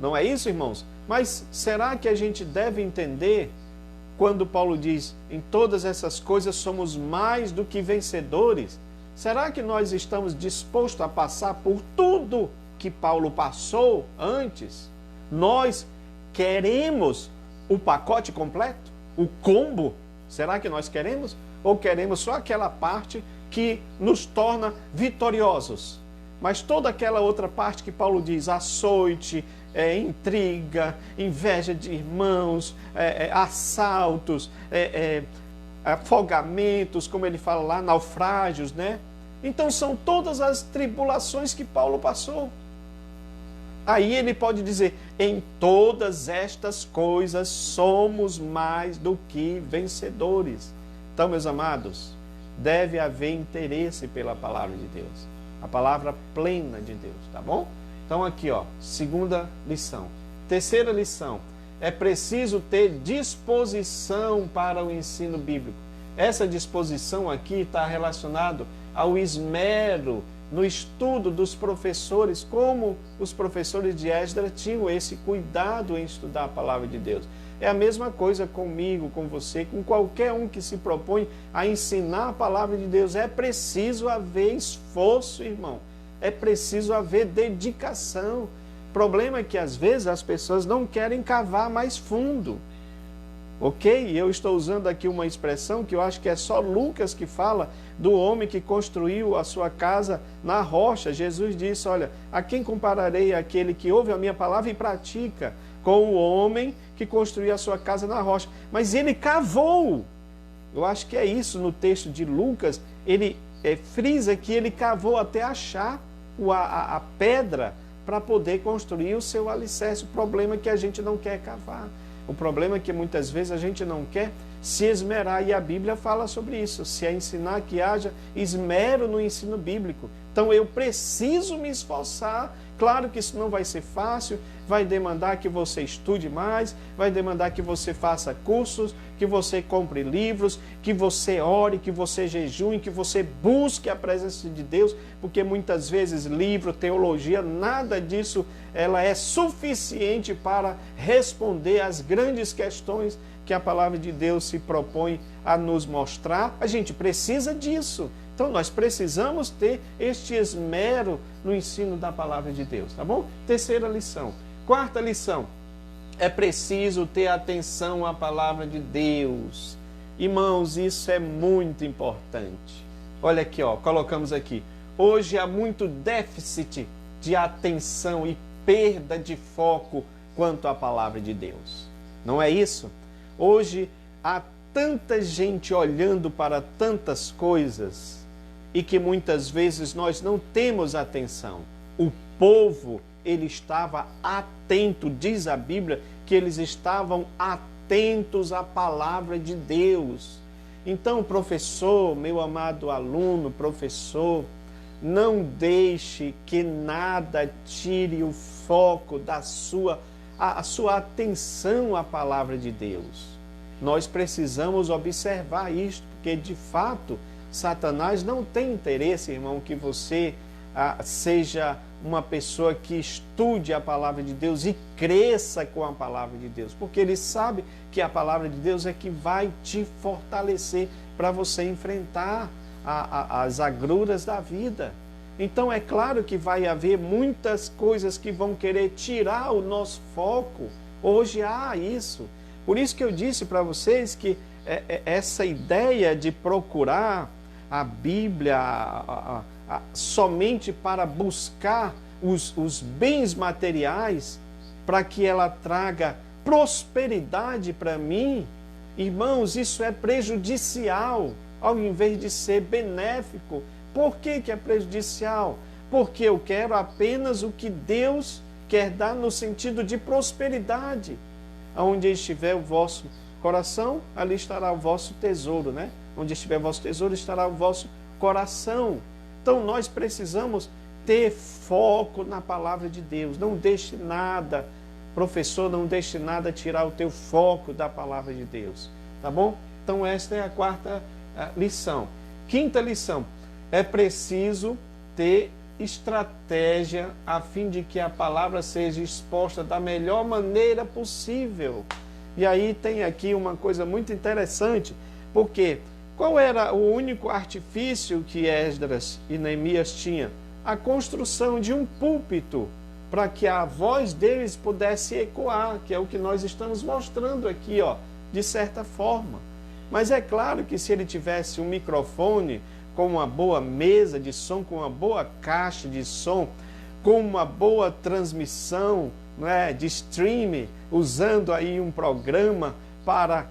Não é isso, irmãos? Mas será que a gente deve entender quando Paulo diz, em todas essas coisas somos mais do que vencedores? Será que nós estamos dispostos a passar por tudo que Paulo passou antes? Nós queremos o pacote completo? O combo? Será que nós queremos? Ou queremos só aquela parte que nos torna vitoriosos? Mas toda aquela outra parte que Paulo diz, açoite, intriga, inveja de irmãos, assaltos, afogamentos, como ele fala lá, naufrágios, né? Então são todas as tribulações que Paulo passou. Aí ele pode dizer, em todas estas coisas somos mais do que vencedores. Então, meus amados, deve haver interesse pela palavra de Deus. A palavra plena de Deus, tá bom? Então aqui, ó, segunda lição. Terceira lição, é preciso ter disposição para o ensino bíblico. Essa disposição aqui está relacionada ao esmero no estudo dos professores, como os professores de Esdras tinham esse cuidado em estudar a palavra de Deus. É a mesma coisa comigo, com você, com qualquer um que se propõe a ensinar a palavra de Deus. É preciso haver esforço, irmão. É preciso haver dedicação. O problema é que às vezes as pessoas não querem cavar mais fundo. Ok? Eu estou usando aqui uma expressão que eu acho que é só Lucas que fala do homem que construiu a sua casa na rocha. Jesus disse, olha, a quem compararei aquele que ouve a minha palavra e pratica? Com o homem que construiu a sua casa na rocha. Mas ele cavou. Eu acho que é isso no texto de Lucas. Ele frisa que ele cavou até achar a pedra para poder construir o seu alicerce. O problema é que a gente não quer cavar. O problema é que muitas vezes a gente não quer se esmerar, e a Bíblia fala sobre isso, se é ensinar que haja esmero no ensino bíblico. Então eu preciso me esforçar. Claro que isso não vai ser fácil, vai demandar que você estude mais, vai demandar que você faça cursos, que você compre livros, que você ore, que você jejue, que você busque a presença de Deus, porque muitas vezes livro, teologia, nada disso ela é suficiente para responder às grandes questões que a palavra de Deus se propõe a nos mostrar. A gente precisa disso. Então nós precisamos ter este esmero no ensino da palavra de Deus, tá bom? Terceira lição. Quarta lição, é preciso ter atenção à palavra de Deus. Irmãos, isso é muito importante. Olha aqui, ó, colocamos aqui. Hoje há muito déficit de atenção e perda de foco quanto à palavra de Deus. Não é isso? Hoje há tanta gente olhando para tantas coisas e que muitas vezes nós não temos atenção. O povo, ele estava atento, diz a Bíblia, que eles estavam atentos à palavra de Deus. Então, professor, meu amado aluno, professor, não deixe que nada tire o foco da sua atenção à palavra de Deus. Nós precisamos observar isto, porque de fato Satanás não tem interesse, irmão, que você seja uma pessoa que estude a palavra de Deus e cresça com a palavra de Deus, porque ele sabe que a palavra de Deus é que vai te fortalecer para você enfrentar as agruras da vida. Então é claro que vai haver muitas coisas que vão querer tirar o nosso foco. Hoje há isso. Por isso que eu disse para vocês que essa ideia de procurar a Bíblia somente para buscar os bens materiais, para que ela traga prosperidade para mim, irmãos, isso é prejudicial, ao invés de ser benéfico. Por que é prejudicial? Porque eu quero apenas o que Deus quer dar no sentido de prosperidade. Onde estiver o vosso coração, ali estará o vosso tesouro, né? Onde estiver o vosso tesouro, estará o vosso coração. Então nós precisamos ter foco na palavra de Deus. Não deixe nada, professor, não deixe nada tirar o teu foco da palavra de Deus. Tá bom? Então esta é a quarta lição. Quinta lição. É preciso ter estratégia a fim de que a palavra seja exposta da melhor maneira possível. E aí tem aqui uma coisa muito interessante, porque qual era o único artifício que Esdras e Neemias tinham? A construção de um púlpito, para que a voz deles pudesse ecoar, que é o que nós estamos mostrando aqui, ó, de certa forma. Mas é claro que se ele tivesse um microfone, com uma boa mesa de som, com uma boa caixa de som, com uma boa transmissão, não é, de streaming, usando aí um programa para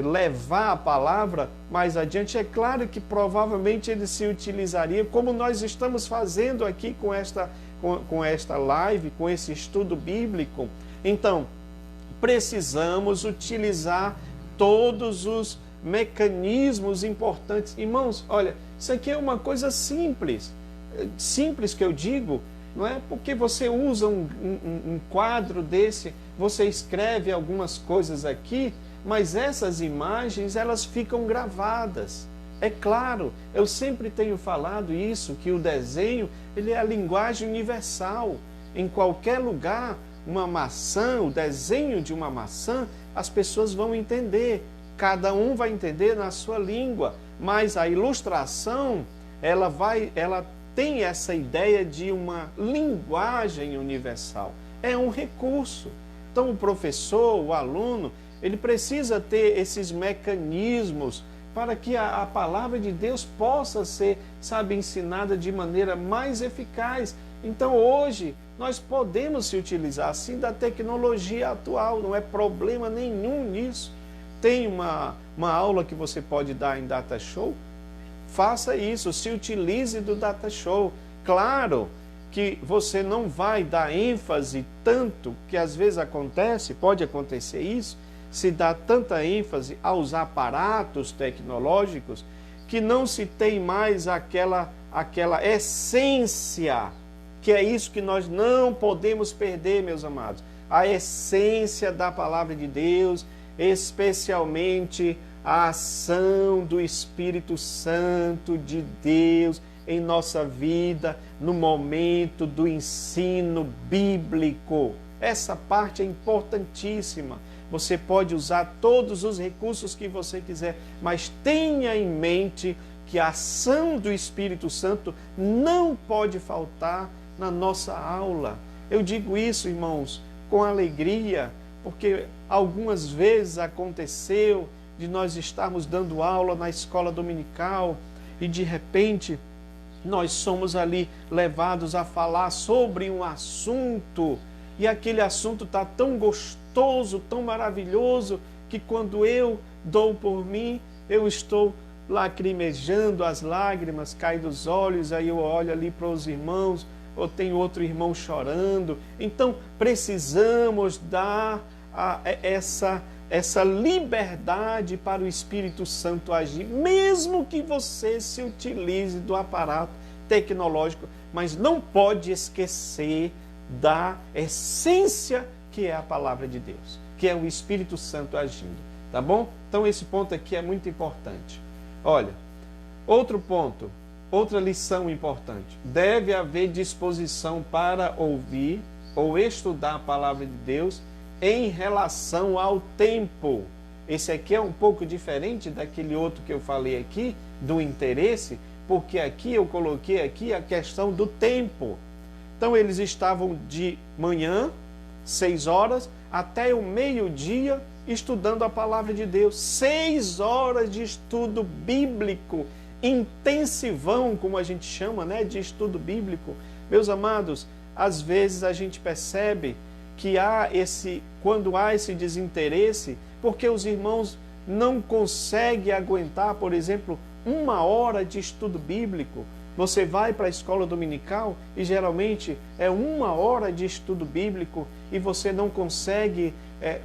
levar a palavra mais adiante, é claro que provavelmente ele se utilizaria, como nós estamos fazendo aqui com esta live, com esse estudo bíblico. Então, precisamos utilizar todos os mecanismos importantes. Irmãos, olha, isso aqui é uma coisa simples que eu digo, não é? Porque você usa um quadro desse, você escreve algumas coisas aqui, mas essas imagens, elas ficam gravadas. É claro, eu sempre tenho falado isso, que o desenho, ele é a linguagem universal. Em qualquer lugar, uma maçã, o desenho de uma maçã, as pessoas vão entender. Cada um vai entender na sua língua, mas a ilustração, ela tem essa ideia de uma linguagem universal. É um recurso. Então o professor, o aluno, ele precisa ter esses mecanismos para que a palavra de Deus possa ser, ensinada de maneira mais eficaz. Então hoje nós podemos se utilizar assim da tecnologia atual, não é problema nenhum nisso. Tem uma aula que você pode dar em Data Show? Faça isso, se utilize do Data Show. Claro que você não vai dar ênfase tanto, que às vezes pode acontecer isso, se dá tanta ênfase aos aparatos tecnológicos, que não se tem mais aquela essência, que é isso que nós não podemos perder, meus amados. A essência da palavra de Deus, especialmente a ação do Espírito Santo de Deus em nossa vida, no momento do ensino bíblico. Essa parte é importantíssima. Você pode usar todos os recursos que você quiser, mas tenha em mente que a ação do Espírito Santo não pode faltar na nossa aula. Eu digo isso, irmãos, com alegria, porque algumas vezes aconteceu de nós estarmos dando aula na escola dominical e de repente nós somos ali levados a falar sobre um assunto, e aquele assunto está tão gostoso, tão maravilhoso, que quando eu dou por mim, eu estou lacrimejando, as lágrimas caem dos olhos, aí eu olho ali para os irmãos, ou tem outro irmão chorando. Então precisamos dar essa liberdade para o Espírito Santo agir, mesmo que você se utilize do aparato tecnológico, mas não pode esquecer da essência que é a palavra de Deus, que é o Espírito Santo agindo, tá bom? Então esse ponto aqui é muito importante. Olha, outro ponto, outra lição importante: deve haver disposição para ouvir ou estudar a palavra de Deus em relação ao tempo. Esse aqui é um pouco diferente daquele outro que eu falei aqui, do interesse, porque aqui eu coloquei aqui a questão do tempo. Então eles estavam de manhã, 6 horas, até o meio-dia, estudando a palavra de Deus. 6 horas de estudo bíblico, intensivão, como a gente chama, né, de estudo bíblico. Meus amados, às vezes a gente percebe que quando há esse desinteresse, porque os irmãos não conseguem aguentar, por exemplo, 1 hora de estudo bíblico. Você vai para a escola dominical e geralmente é 1 hora de estudo bíblico e você não consegue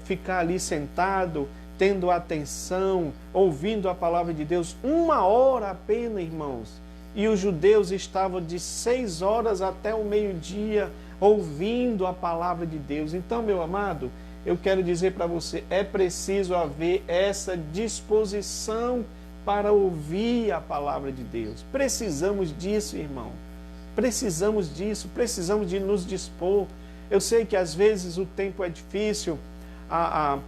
ficar ali sentado, tendo atenção, ouvindo a palavra de Deus. 1 hora apenas, irmãos. E os judeus estavam de 6 horas até o meio-dia ouvindo a palavra de Deus. Então, meu amado, eu quero dizer para você, é preciso haver essa disposição para ouvir a palavra de Deus. Precisamos disso, irmão. Precisamos disso, precisamos de nos dispor. Eu sei que às vezes o tempo é difícil, há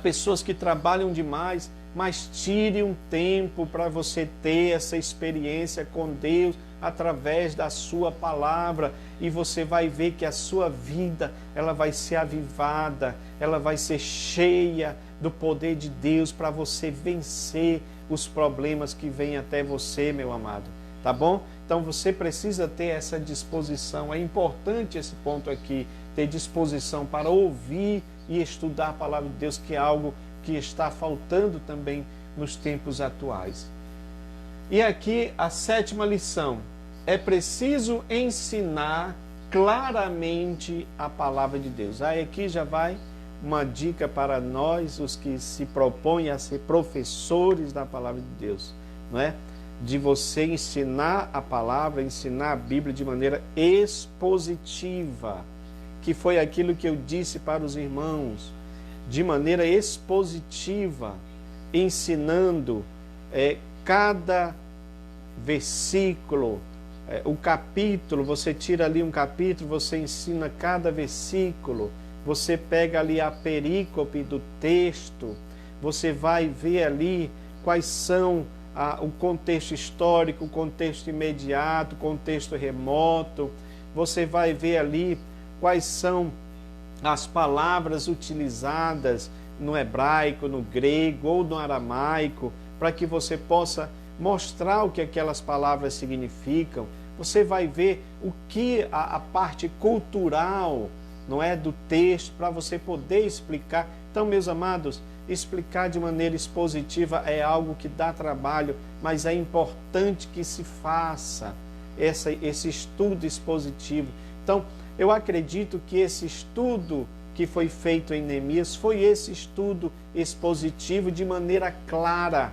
pessoas que trabalham demais, mas tire um tempo para você ter essa experiência com Deus através da sua palavra, e você vai ver que a sua vida, ela vai ser avivada, ela vai ser cheia do poder de Deus para você vencer os problemas que vêm até você, meu amado, tá bom? Então você precisa ter essa disposição. É importante esse ponto aqui, ter disposição para ouvir e estudar a palavra de Deus, que é algo que está faltando também nos tempos atuais. E aqui a 7ª lição: é preciso ensinar claramente a palavra de Deus. Aí aqui já vai uma dica para nós, os que se propõem a ser professores da palavra de Deus, não é? De você ensinar a palavra, ensinar a Bíblia de maneira expositiva, que foi aquilo que eu disse para os irmãos, de maneira expositiva, ensinando cada versículo, o capítulo. Você tira ali um capítulo, você ensina cada versículo, você pega ali a perícope do texto, você vai ver ali quais são o contexto histórico, o contexto imediato, o contexto remoto, você vai ver ali quais são as palavras utilizadas no hebraico, no grego ou no aramaico, para que você possa mostrar o que aquelas palavras significam. Você vai ver o que a parte cultural, não é, do texto, para você poder explicar. Então, meus amados, explicar de maneira expositiva é algo que dá trabalho, mas é importante que se faça esse estudo expositivo. Então, eu acredito que esse estudo que foi feito em Neemias foi esse estudo expositivo de maneira clara,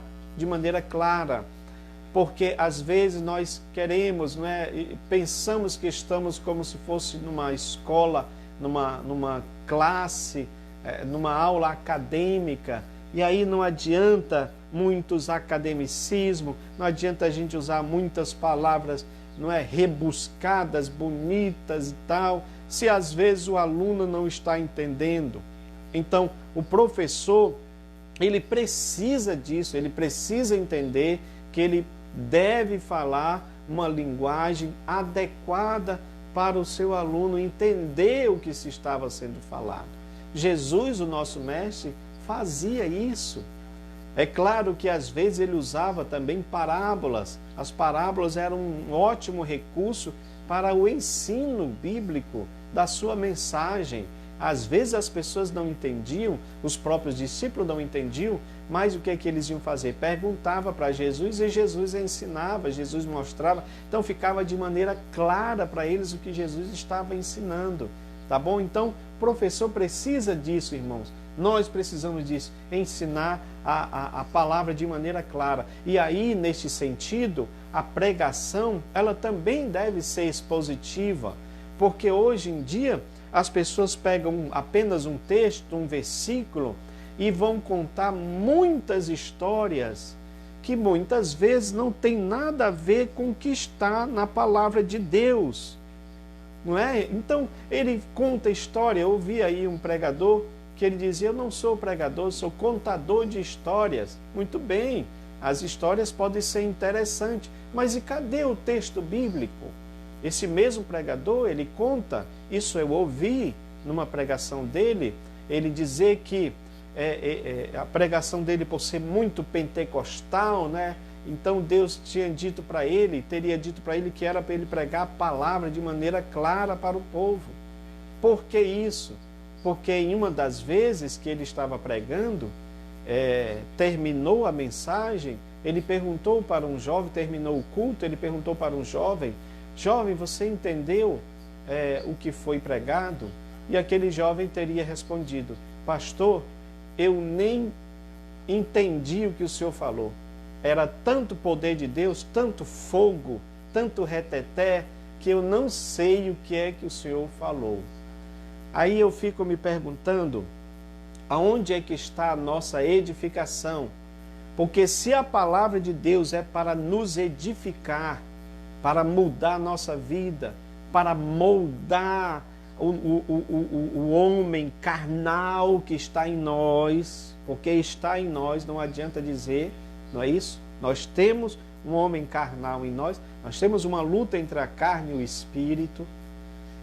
porque às vezes nós queremos, não é, pensamos que estamos como se fosse numa escola, numa classe, numa aula acadêmica, e aí não adianta muitos academicismos, não adianta a gente usar muitas palavras, não é, rebuscadas, bonitas e tal, se às vezes o aluno não está entendendo. Então, o professor, ele precisa disso, ele precisa entender que ele deve falar uma linguagem adequada para o seu aluno entender o que se estava sendo falado. Jesus, o nosso mestre, fazia isso. É claro que às vezes ele usava também parábolas. As parábolas eram um ótimo recurso para o ensino bíblico da sua mensagem. Às vezes as pessoas não entendiam, os próprios discípulos não entendiam, mas o que é que eles iam fazer? Perguntava para Jesus e Jesus ensinava, Jesus mostrava. Então ficava de maneira clara para eles o que Jesus estava ensinando. Tá bom? Então, o professor precisa disso, irmãos. Nós precisamos disso, ensinar a palavra de maneira clara. E aí, neste sentido, a pregação, ela também deve ser expositiva, porque hoje em dia as pessoas pegam apenas um texto, um versículo, e vão contar muitas histórias que muitas vezes não tem nada a ver com o que está na palavra de Deus. Não é? Então, ele conta história. Eu ouvi aí um pregador que ele dizia: eu não sou pregador, sou contador de histórias. Muito bem, as histórias podem ser interessantes, mas e cadê o texto bíblico? Esse mesmo pregador, ele conta, isso eu ouvi numa pregação dele, ele dizer que a pregação dele, por ser muito pentecostal, né? Então Deus tinha dito para ele, teria dito para ele que era para ele pregar a palavra de maneira clara para o povo. Por que isso? Porque em uma das vezes que ele estava pregando, terminou a mensagem, ele perguntou para um jovem, terminou o culto, ele perguntou para um jovem: jovem, você entendeu o que foi pregado? E aquele jovem teria respondido: pastor, eu nem entendi o que o senhor falou. Era tanto poder de Deus, tanto fogo, tanto reteté, que eu não sei o que é que o senhor falou. Aí eu fico me perguntando, aonde é que está a nossa edificação? Porque se a palavra de Deus é para nos edificar, para mudar a nossa vida, para moldar o homem carnal que está em nós, porque está em nós, não adianta dizer, não é isso? Nós temos um homem carnal em nós, nós temos uma luta entre a carne e o espírito,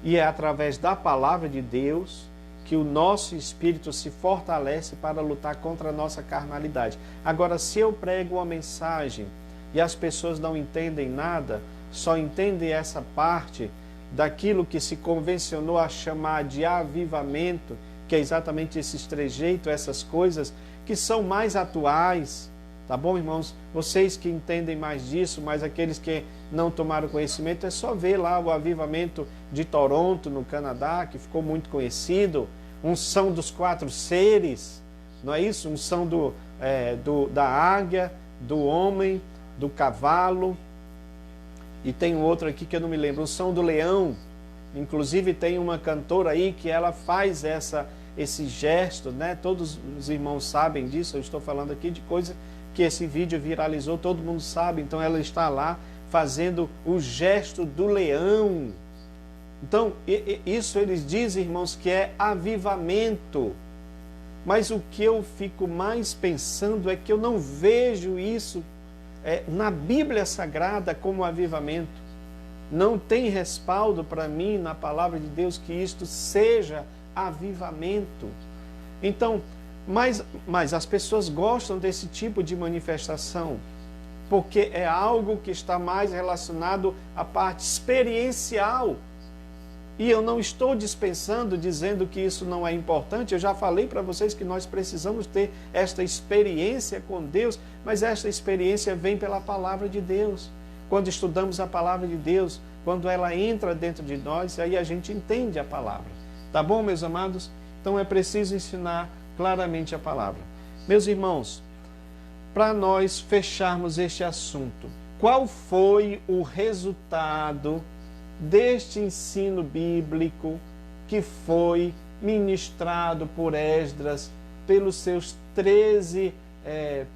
e é através da palavra de Deus que o nosso espírito se fortalece para lutar contra a nossa carnalidade. Agora, se eu prego uma mensagem e as pessoas não entendem nada, só entendem essa parte daquilo que se convencionou a chamar de avivamento, que é exatamente esses trejeitos, essas coisas que são mais atuais. Tá bom, irmãos? Vocês que entendem mais disso, mas aqueles que não tomaram conhecimento, é só ver lá o avivamento de Toronto, no Canadá, que ficou muito conhecido. Unção dos 4 seres, não é isso? Unção da águia, do homem, do cavalo. E tem um outro aqui que eu não me lembro, unção do leão. Inclusive tem uma cantora aí que ela faz esse gesto, né? Todos os irmãos sabem disso. Eu estou falando aqui de coisa que esse vídeo viralizou, todo mundo sabe. Então ela está lá fazendo o gesto do leão. Então isso eles dizem, irmãos, que é avivamento. Mas o que eu fico mais pensando é que eu não vejo isso na Bíblia Sagrada como avivamento. Não tem respaldo para mim na palavra de Deus que isto seja avivamento. Então, mas as pessoas gostam desse tipo de manifestação, porque é algo que está mais relacionado à parte experiencial. E eu não estou dispensando, dizendo que isso não é importante. Eu já falei para vocês que nós precisamos ter esta experiência com Deus, mas esta experiência vem pela palavra de Deus. Quando estudamos a palavra de Deus, quando ela entra dentro de nós, aí a gente entende a palavra. Tá bom, meus amados? Então é preciso ensinar claramente a palavra. Meus irmãos, para nós fecharmos este assunto, qual foi o resultado deste ensino bíblico que foi ministrado por Esdras, pelos seus 13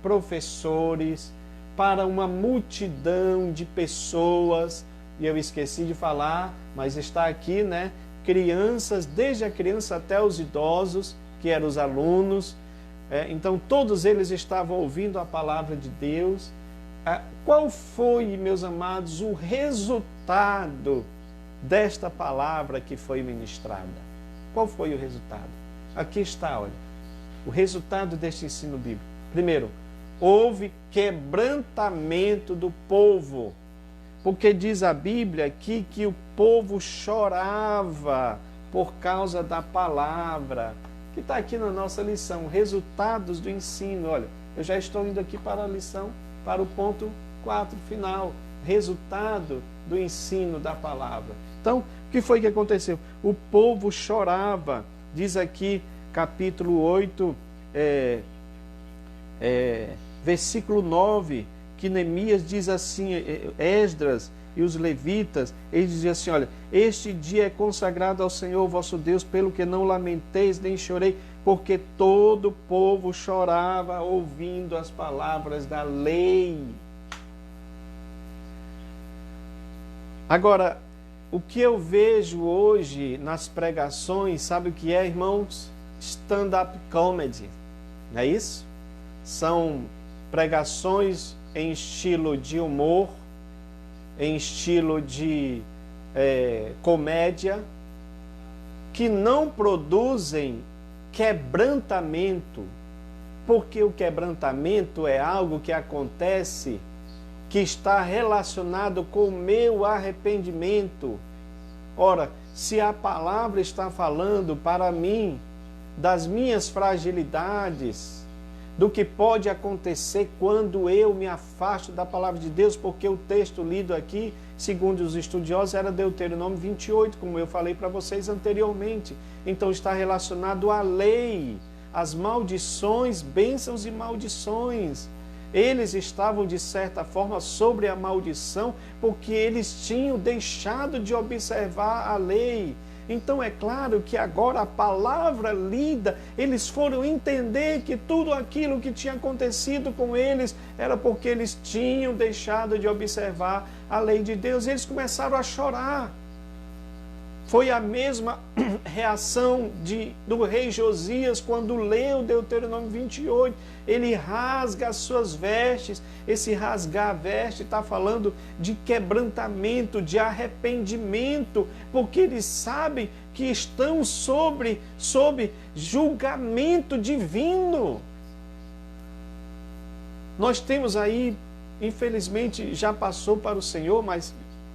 professores, para uma multidão de pessoas? E eu esqueci de falar, mas está aqui, né? Crianças, desde a criança até os idosos, que eram os alunos. Então todos eles estavam ouvindo a palavra de Deus. Qual foi, meus amados, o resultado desta palavra que foi ministrada? Qual foi o resultado? Aqui está, olha, o resultado deste ensino bíblico. Primeiro, houve quebrantamento do povo. Porque diz a Bíblia aqui que o povo chorava por causa da palavra, que está aqui na nossa lição, resultados do ensino. Olha, eu já estou indo aqui para a lição, para o ponto 4 final, resultado do ensino da palavra. Então, o que foi que aconteceu? O povo chorava, diz aqui, capítulo 8, versículo 9, que Neemias diz assim, Esdras e os levitas, eles diziam assim, olha, este dia é consagrado ao Senhor vosso Deus, pelo que não lamenteis nem chorei, porque todo o povo chorava ouvindo as palavras da lei. Agora, o que eu vejo hoje nas pregações, sabe o que é, irmãos? Stand-up comedy, não é isso? São pregações em estilo de humor, em estilo de comédia, que não produzem quebrantamento, porque o quebrantamento é algo que acontece, que está relacionado com o meu arrependimento. Ora, se a palavra está falando para mim das minhas fragilidades, do que pode acontecer quando eu me afasto da palavra de Deus, porque o texto lido aqui, segundo os estudiosos, era Deuteronômio 28, como eu falei para vocês anteriormente. Então está relacionado à lei, às maldições, bênçãos e maldições. Eles estavam, de certa forma, sobre a maldição, porque eles tinham deixado de observar a lei. Então é claro que agora a palavra lida, eles foram entender que tudo aquilo que tinha acontecido com eles era porque eles tinham deixado de observar a lei de Deus. E eles começaram a chorar. Foi a mesma reação do rei Josias quando leu Deuteronômio 28. Ele rasga as suas vestes. Esse rasgar a veste está falando de quebrantamento, de arrependimento, porque eles sabem que estão sob julgamento divino. Nós temos aí, infelizmente, já passou para o Senhor, mas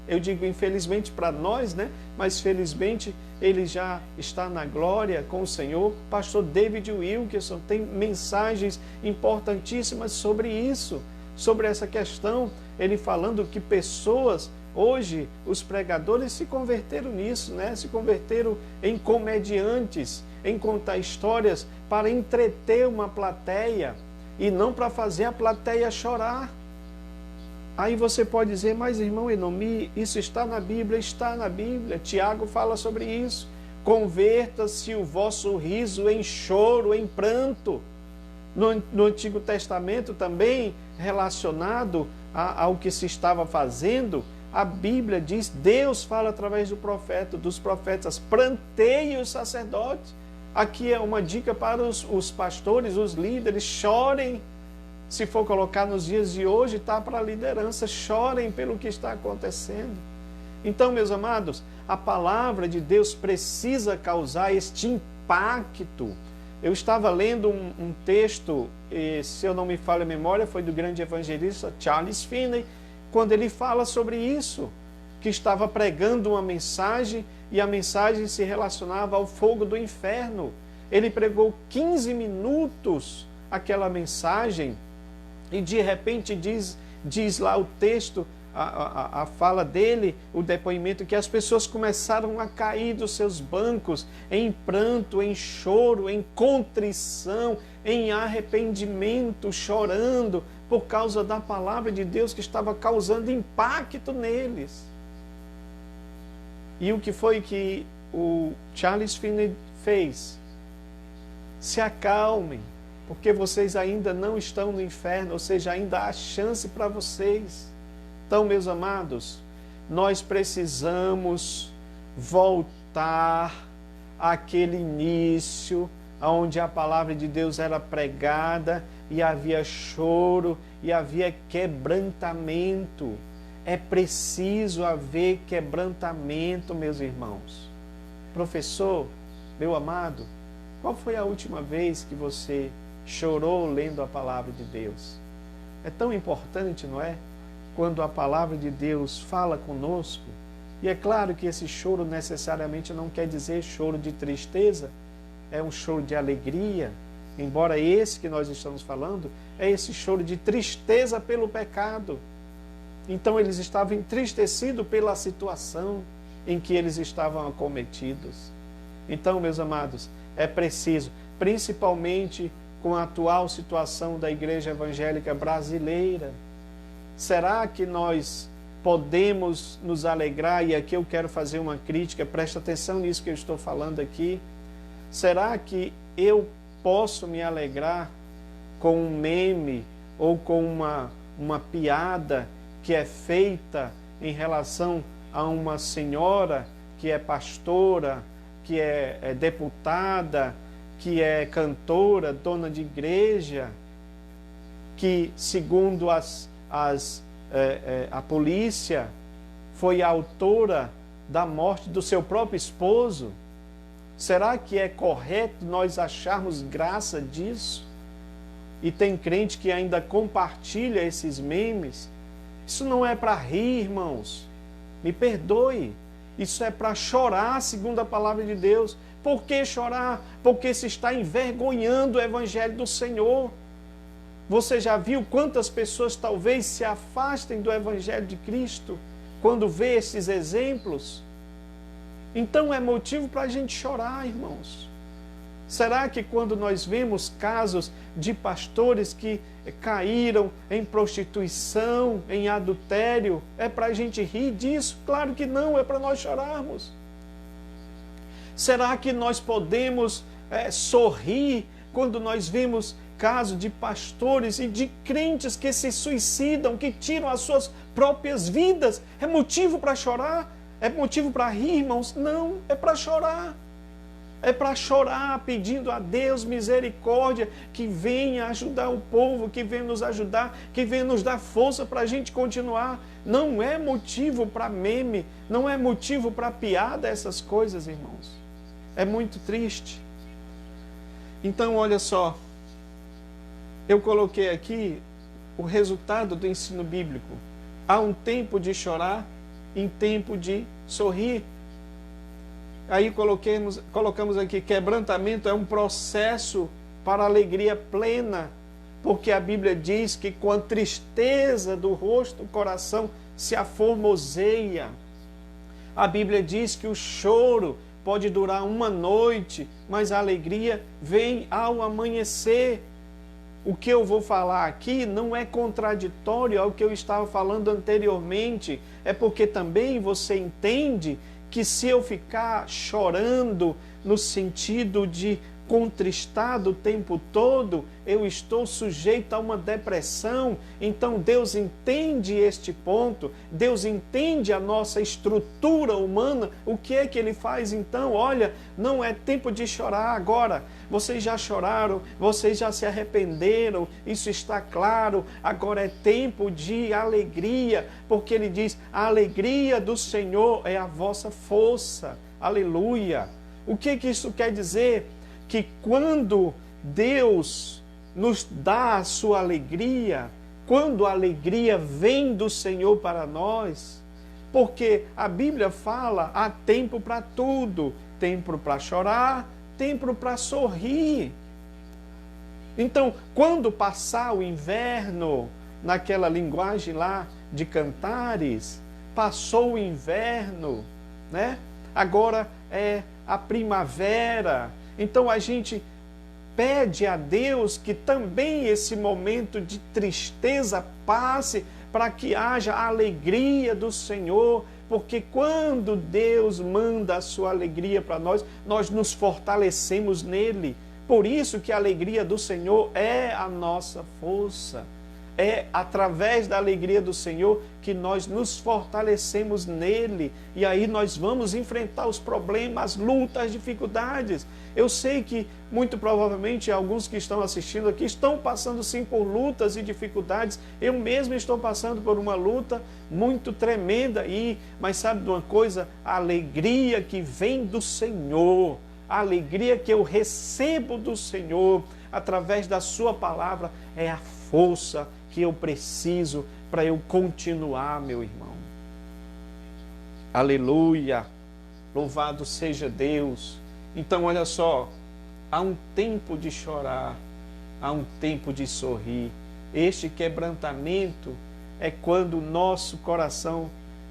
eu digo infelizmente para nós, né? Mas felizmente ele já está na glória com o Senhor. Pastor David Wilkerson tem mensagens importantíssimas sobre isso, sobre essa questão. Ele falando que pessoas, hoje, os pregadores se converteram nisso, né? Se converteram em comediantes, em contar histórias para entreter uma plateia e não para fazer a plateia chorar. Aí você pode dizer, mas irmão Enomi, isso está na Bíblia? Está na Bíblia. Tiago fala sobre isso. Converta-se o vosso riso em choro, em pranto. No Antigo Testamento também, relacionado ao que se estava fazendo, a Bíblia diz, Deus fala através dos profetas, pranteie os sacerdotes. Aqui é uma dica para os pastores, os líderes, chorem. Se for colocar nos dias de hoje, está para a liderança, chorem pelo que está acontecendo. Então, meus amados, a palavra de Deus precisa causar este impacto. Eu estava lendo um texto, se eu não me falho a memória, foi do grande evangelista Charles Finney, quando ele fala sobre isso, que estava pregando uma mensagem e a mensagem se relacionava ao fogo do inferno. Ele pregou 15 minutos aquela mensagem, e de repente diz lá o texto, a fala dele, o depoimento, que as pessoas começaram a cair dos seus bancos em pranto, em choro, em contrição, em arrependimento, chorando por causa da palavra de Deus que estava causando impacto neles. E o que foi que o Charles Finney fez? Se acalmem, porque vocês ainda não estão no inferno, ou seja, ainda há chance para vocês. Então, meus amados, nós precisamos voltar àquele início, onde a palavra de Deus era pregada e havia choro e havia quebrantamento. É preciso haver quebrantamento, meus irmãos. Professor, meu amado, qual foi a última vez que você chorou lendo a palavra de Deus? É tão importante, não é? Quando a palavra de Deus fala conosco. E é claro que esse choro necessariamente não quer dizer choro de tristeza, é um choro de alegria, embora esse que nós estamos falando é esse choro de tristeza pelo pecado. Então eles estavam entristecidos pela situação em que eles estavam acometidos. Então, meus amados, é preciso, principalmente com a atual situação da igreja evangélica brasileira, será que nós podemos nos alegrar? E aqui eu quero fazer uma crítica, presta atenção nisso que eu estou falando aqui. Será que eu posso me alegrar com um meme ou com uma piada que é feita em relação a uma senhora que é pastora, que é deputada, que é cantora, dona de igreja, que, segundo a polícia, foi a autora da morte do seu próprio esposo? Será que é correto nós acharmos graça disso? E tem crente que ainda compartilha esses memes. Isso não é para rir, irmãos. Me perdoe. Isso é para chorar, segundo a palavra de Deus. Por que chorar? Porque se está envergonhando o evangelho do Senhor. Você já viu quantas pessoas talvez se afastem do evangelho de Cristo quando vê esses exemplos? Então é motivo para a gente chorar, irmãos. Será que quando nós vemos casos de pastores que caíram em prostituição, em adultério, é para a gente rir disso? Claro que não, é para nós chorarmos. Será que nós podemos sorrir quando nós vemos casos de pastores e de crentes que se suicidam, que tiram as suas próprias vidas? É motivo para chorar? É motivo para rir, irmãos? Não, é para chorar. É para chorar, pedindo a Deus misericórdia, que venha ajudar o povo, que venha nos ajudar, que venha nos dar força para a gente continuar. Não é motivo para meme, não é motivo para piada essas coisas, irmãos. É muito triste. Então, olha só, eu coloquei aqui o resultado do ensino bíblico. Há um tempo de chorar, em tempo de sorrir. Aí colocamos aqui, quebrantamento é um processo para alegria plena, porque a Bíblia diz que com a tristeza do rosto, o coração se aformoseia. A Bíblia diz que o choro pode durar uma noite, mas a alegria vem ao amanhecer. O que eu vou falar aqui não é contraditório ao que eu estava falando anteriormente, é porque também você entende que se eu ficar chorando no sentido de contristado o tempo todo, eu estou sujeito a uma depressão. Então Deus entende este ponto, Deus entende a nossa estrutura humana. O que é que Ele faz então? Olha, não é tempo de chorar agora. Vocês já choraram, vocês já se arrependeram, isso está claro. Agora é tempo de alegria, porque Ele diz, a alegria do Senhor é a vossa força. Aleluia! O que isso quer dizer? Que quando Deus nos dá a sua alegria, quando a alegria vem do Senhor para nós, porque a Bíblia fala, há tempo para tudo, tempo para chorar, tempo para sorrir. Então, quando passar o inverno, naquela linguagem lá de Cantares, passou o inverno, né? Agora é a primavera. Então a gente pede a Deus que também esse momento de tristeza passe para que haja a alegria do Senhor, porque quando Deus manda a sua alegria para nós, nós nos fortalecemos nele. Por isso que a alegria do Senhor é a nossa força. É através da alegria do Senhor que nós nos fortalecemos nele. E aí nós vamos enfrentar os problemas, as lutas, as dificuldades. Eu sei que muito provavelmente alguns que estão assistindo aqui estão passando sim por lutas e dificuldades. Eu mesmo estou passando por uma luta muito tremenda aí. Mas sabe de uma coisa? A alegria que vem do Senhor, a alegria que eu recebo do Senhor através da sua palavra é a força que eu preciso para eu continuar, meu irmão. Aleluia! Louvado seja Deus. Então, olha só, há um tempo de chorar, há um tempo de sorrir. Este quebrantamento é quando o nosso coração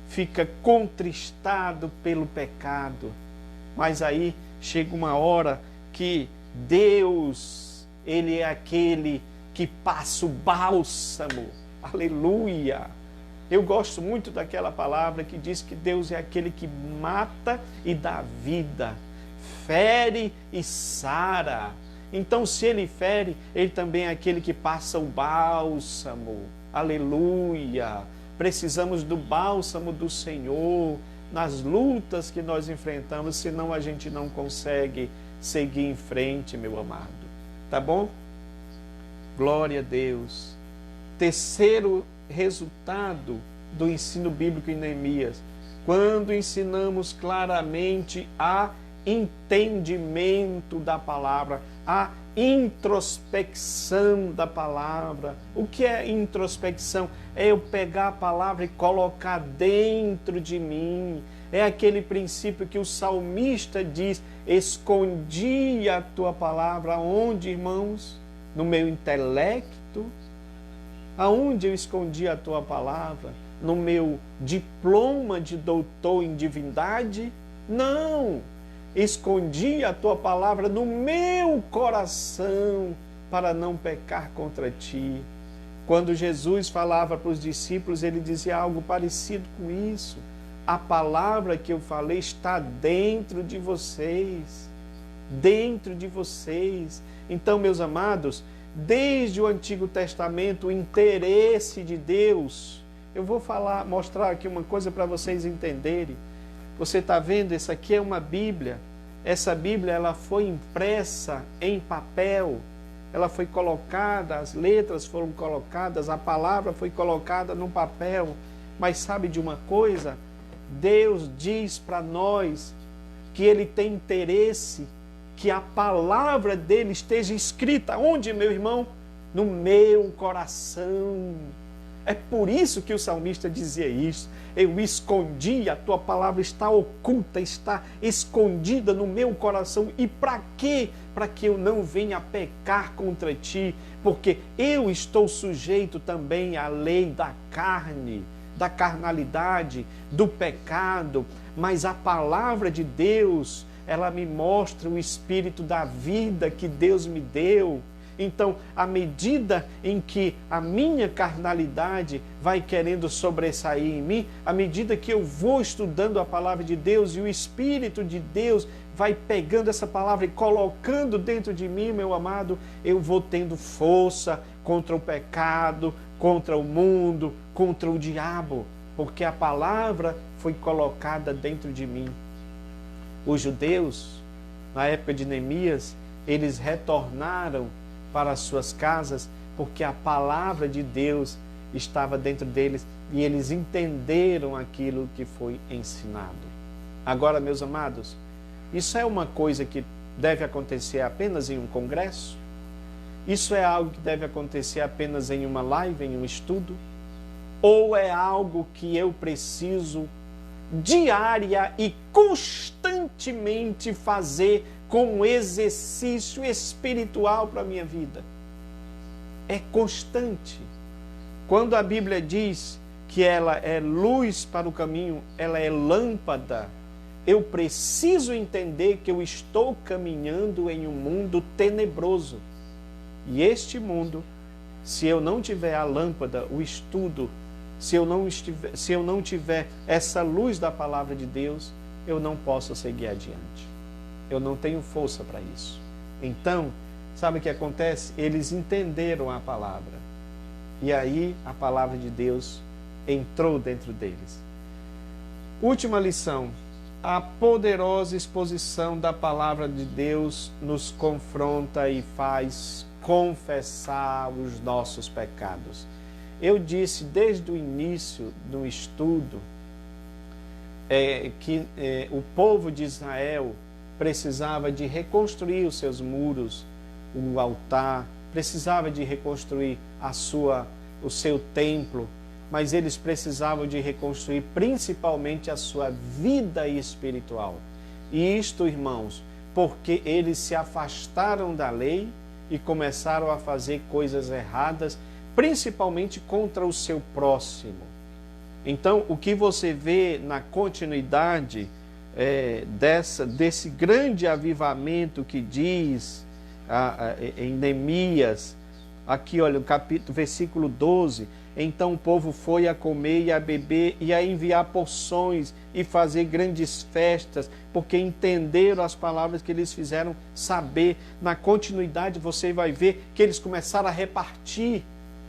fica contristado pelo pecado. Mas aí chega uma hora que Deus, Ele é aquele que passa o bálsamo. Aleluia! Eu gosto muito daquela palavra que diz que Deus é aquele que mata e dá vida, fere e sara. Então, se Ele fere, Ele também é aquele que passa o bálsamo. Aleluia! Precisamos do bálsamo do Senhor nas lutas que nós enfrentamos, senão a gente não consegue seguir em frente, meu amado. Tá bom? Glória a Deus. Terceiro resultado do ensino bíblico em Neemias, quando ensinamos claramente a entendimento da palavra, a introspecção da palavra. O que é introspecção? É eu pegar a palavra e colocar dentro de mim. É aquele princípio que o salmista diz: escondi a tua palavra onde, irmãos? No meu intelecto? Aonde eu escondi a tua palavra? No meu diploma de doutor em divindade? Não! Escondi a tua palavra no meu coração para não pecar contra ti. Quando Jesus falava para os discípulos, ele dizia algo parecido com isso. A palavra que eu falei está dentro de vocês. Dentro de vocês. Então, meus amados, desde o Antigo Testamento, o interesse de Deus. Eu vou mostrar aqui uma coisa para vocês entenderem. Você está vendo? Essa aqui é uma Bíblia. Essa Bíblia ela foi impressa em papel. Ela foi colocada, as letras foram colocadas, a palavra foi colocada no papel. Mas sabe de uma coisa? Deus diz para nós que Ele tem interesse que a palavra dele esteja escrita. Onde, meu irmão? No meu coração. É por isso que o salmista dizia isso. Eu escondi, a tua palavra está oculta, está escondida no meu coração. E para quê? Para que eu não venha pecar contra ti. Porque eu estou sujeito também à lei da carne, da carnalidade, do pecado. Mas a palavra de Deus, ela me mostra o espírito da vida que Deus me deu. Então, à medida em que a minha carnalidade vai querendo sobressair em mim, à medida que eu vou estudando a palavra de Deus e o Espírito de Deus vai pegando essa palavra e colocando dentro de mim, meu amado, eu vou tendo força contra o pecado, contra o mundo, contra o diabo, porque a palavra foi colocada dentro de mim. Os judeus, na época de Neemias, eles retornaram para as suas casas, porque a palavra de Deus estava dentro deles e eles entenderam aquilo que foi ensinado. Agora, meus amados, isso é uma coisa que deve acontecer apenas em um congresso? Isso é algo que deve acontecer apenas em uma live, em um estudo? Ou é algo que eu preciso diária e constantemente fazer como um exercício espiritual para a minha vida? É constante. Quando a Bíblia diz que ela é luz para o caminho, ela é lâmpada, eu preciso entender que eu estou caminhando em um mundo tenebroso. E este mundo, se eu não tiver a lâmpada, o estudo, se eu não tiver essa luz da palavra de Deus, eu não posso seguir adiante. Eu não tenho força para isso. Então, sabe o que acontece? Eles entenderam a palavra. E aí a palavra de Deus entrou dentro deles. Última lição. A poderosa exposição da palavra de Deus nos confronta e faz confessar os nossos pecados. Eu disse desde o início do estudo que o povo de Israel precisava de reconstruir os seus muros, o altar, precisava de reconstruir a sua o seu templo, mas eles precisavam de reconstruir principalmente a sua vida espiritual. E isto, irmãos, porque eles se afastaram da lei e começaram a fazer coisas erradas, principalmente contra o seu próximo. Então, o que você vê na continuidade desse grande avivamento que diz em Neemias, aqui olha, o versículo 12, então o povo foi a comer e a beber e a enviar porções e fazer grandes festas, porque entenderam as palavras que eles fizeram saber. Na continuidade você vai ver que eles começaram a repartir,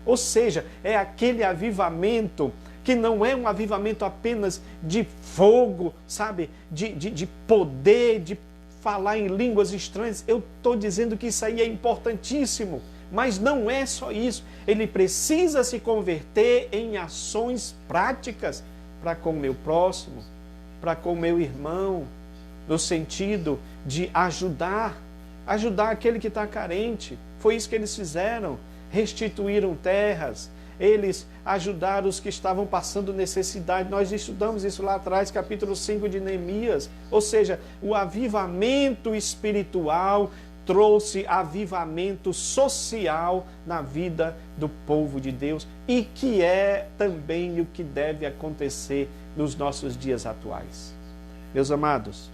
ou seja, é aquele avivamento que não é um avivamento apenas de fogo, sabe, de poder, de falar em línguas estranhas. Eu estou dizendo que isso aí é importantíssimo, mas não é só isso. Ele precisa se converter em ações práticas para com o meu próximo, para com o meu irmão, no sentido de ajudar aquele que está carente. Foi isso que eles fizeram, restituíram terras, eles ajudaram os que estavam passando necessidade. Nós estudamos isso lá atrás, capítulo 5 de Neemias. Ou seja, o avivamento espiritual trouxe avivamento social na vida do povo de Deus, e que é também o que deve acontecer nos nossos dias atuais. Meus amados,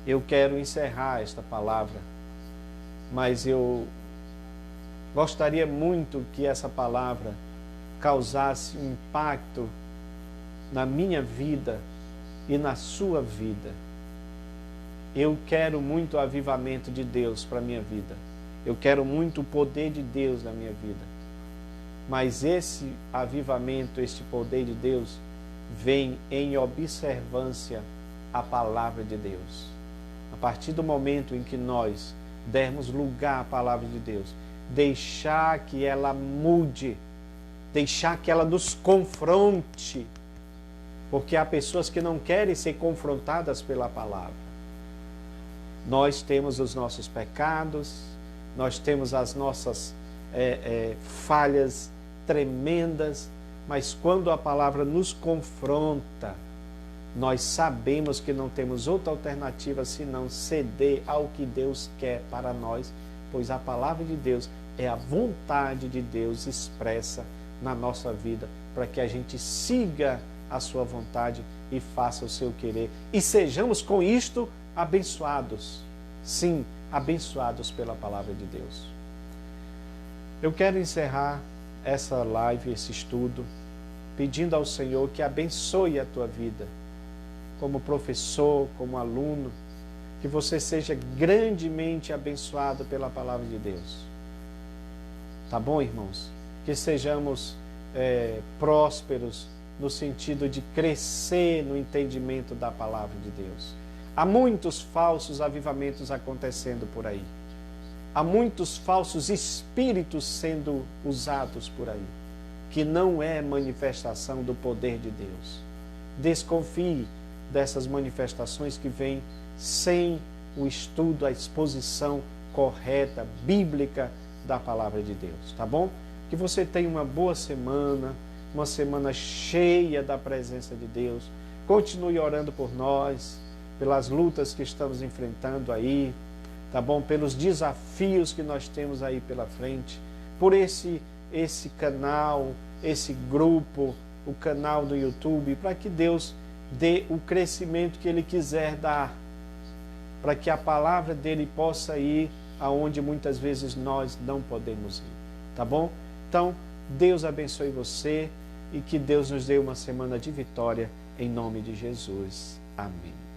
eu quero encerrar esta palavra, mas eu gostaria muito que essa palavra causasse um impacto na minha vida e na sua vida. Eu quero muito o avivamento de Deus para a minha vida. Eu quero muito o poder de Deus na minha vida. Mas esse avivamento, esse poder de Deus, vem em observância à palavra de Deus. A partir do momento em que nós dermos lugar à palavra de Deus, deixar que ela mude, deixar que ela nos confronte, porque há pessoas que não querem ser confrontadas pela palavra. Nós temos os nossos pecados, nós temos as nossas falhas tremendas, mas quando a palavra nos confronta, nós sabemos que não temos outra alternativa senão ceder ao que Deus quer para nós, pois a palavra de Deus é a vontade de Deus expressa na nossa vida, para que a gente siga a sua vontade e faça o seu querer. E sejamos com isto abençoados. Sim, abençoados pela palavra de Deus. Eu quero encerrar essa live, esse estudo, pedindo ao Senhor que abençoe a tua vida, como professor, como aluno, que você seja grandemente abençoado pela palavra de Deus. Tá bom, irmãos? Que sejamos prósperos no sentido de crescer no entendimento da palavra de Deus. Há muitos falsos avivamentos acontecendo por aí. Há muitos falsos espíritos sendo usados por aí, que não é manifestação do poder de Deus. Desconfie dessas manifestações que vêm sem o estudo, a exposição correta, bíblica da palavra de Deus, tá bom? Que você tenha uma boa semana, uma semana cheia da presença de Deus. Continue orando por nós, pelas lutas que estamos enfrentando aí, tá bom? Pelos desafios que nós temos aí pela frente, por esse canal, esse grupo, o canal do YouTube, para que Deus dê o crescimento que Ele quiser dar, para que a palavra dEle possa ir aonde muitas vezes nós não podemos ir, tá bom? Então, Deus abençoe você e que Deus nos dê uma semana de vitória, em nome de Jesus. Amém.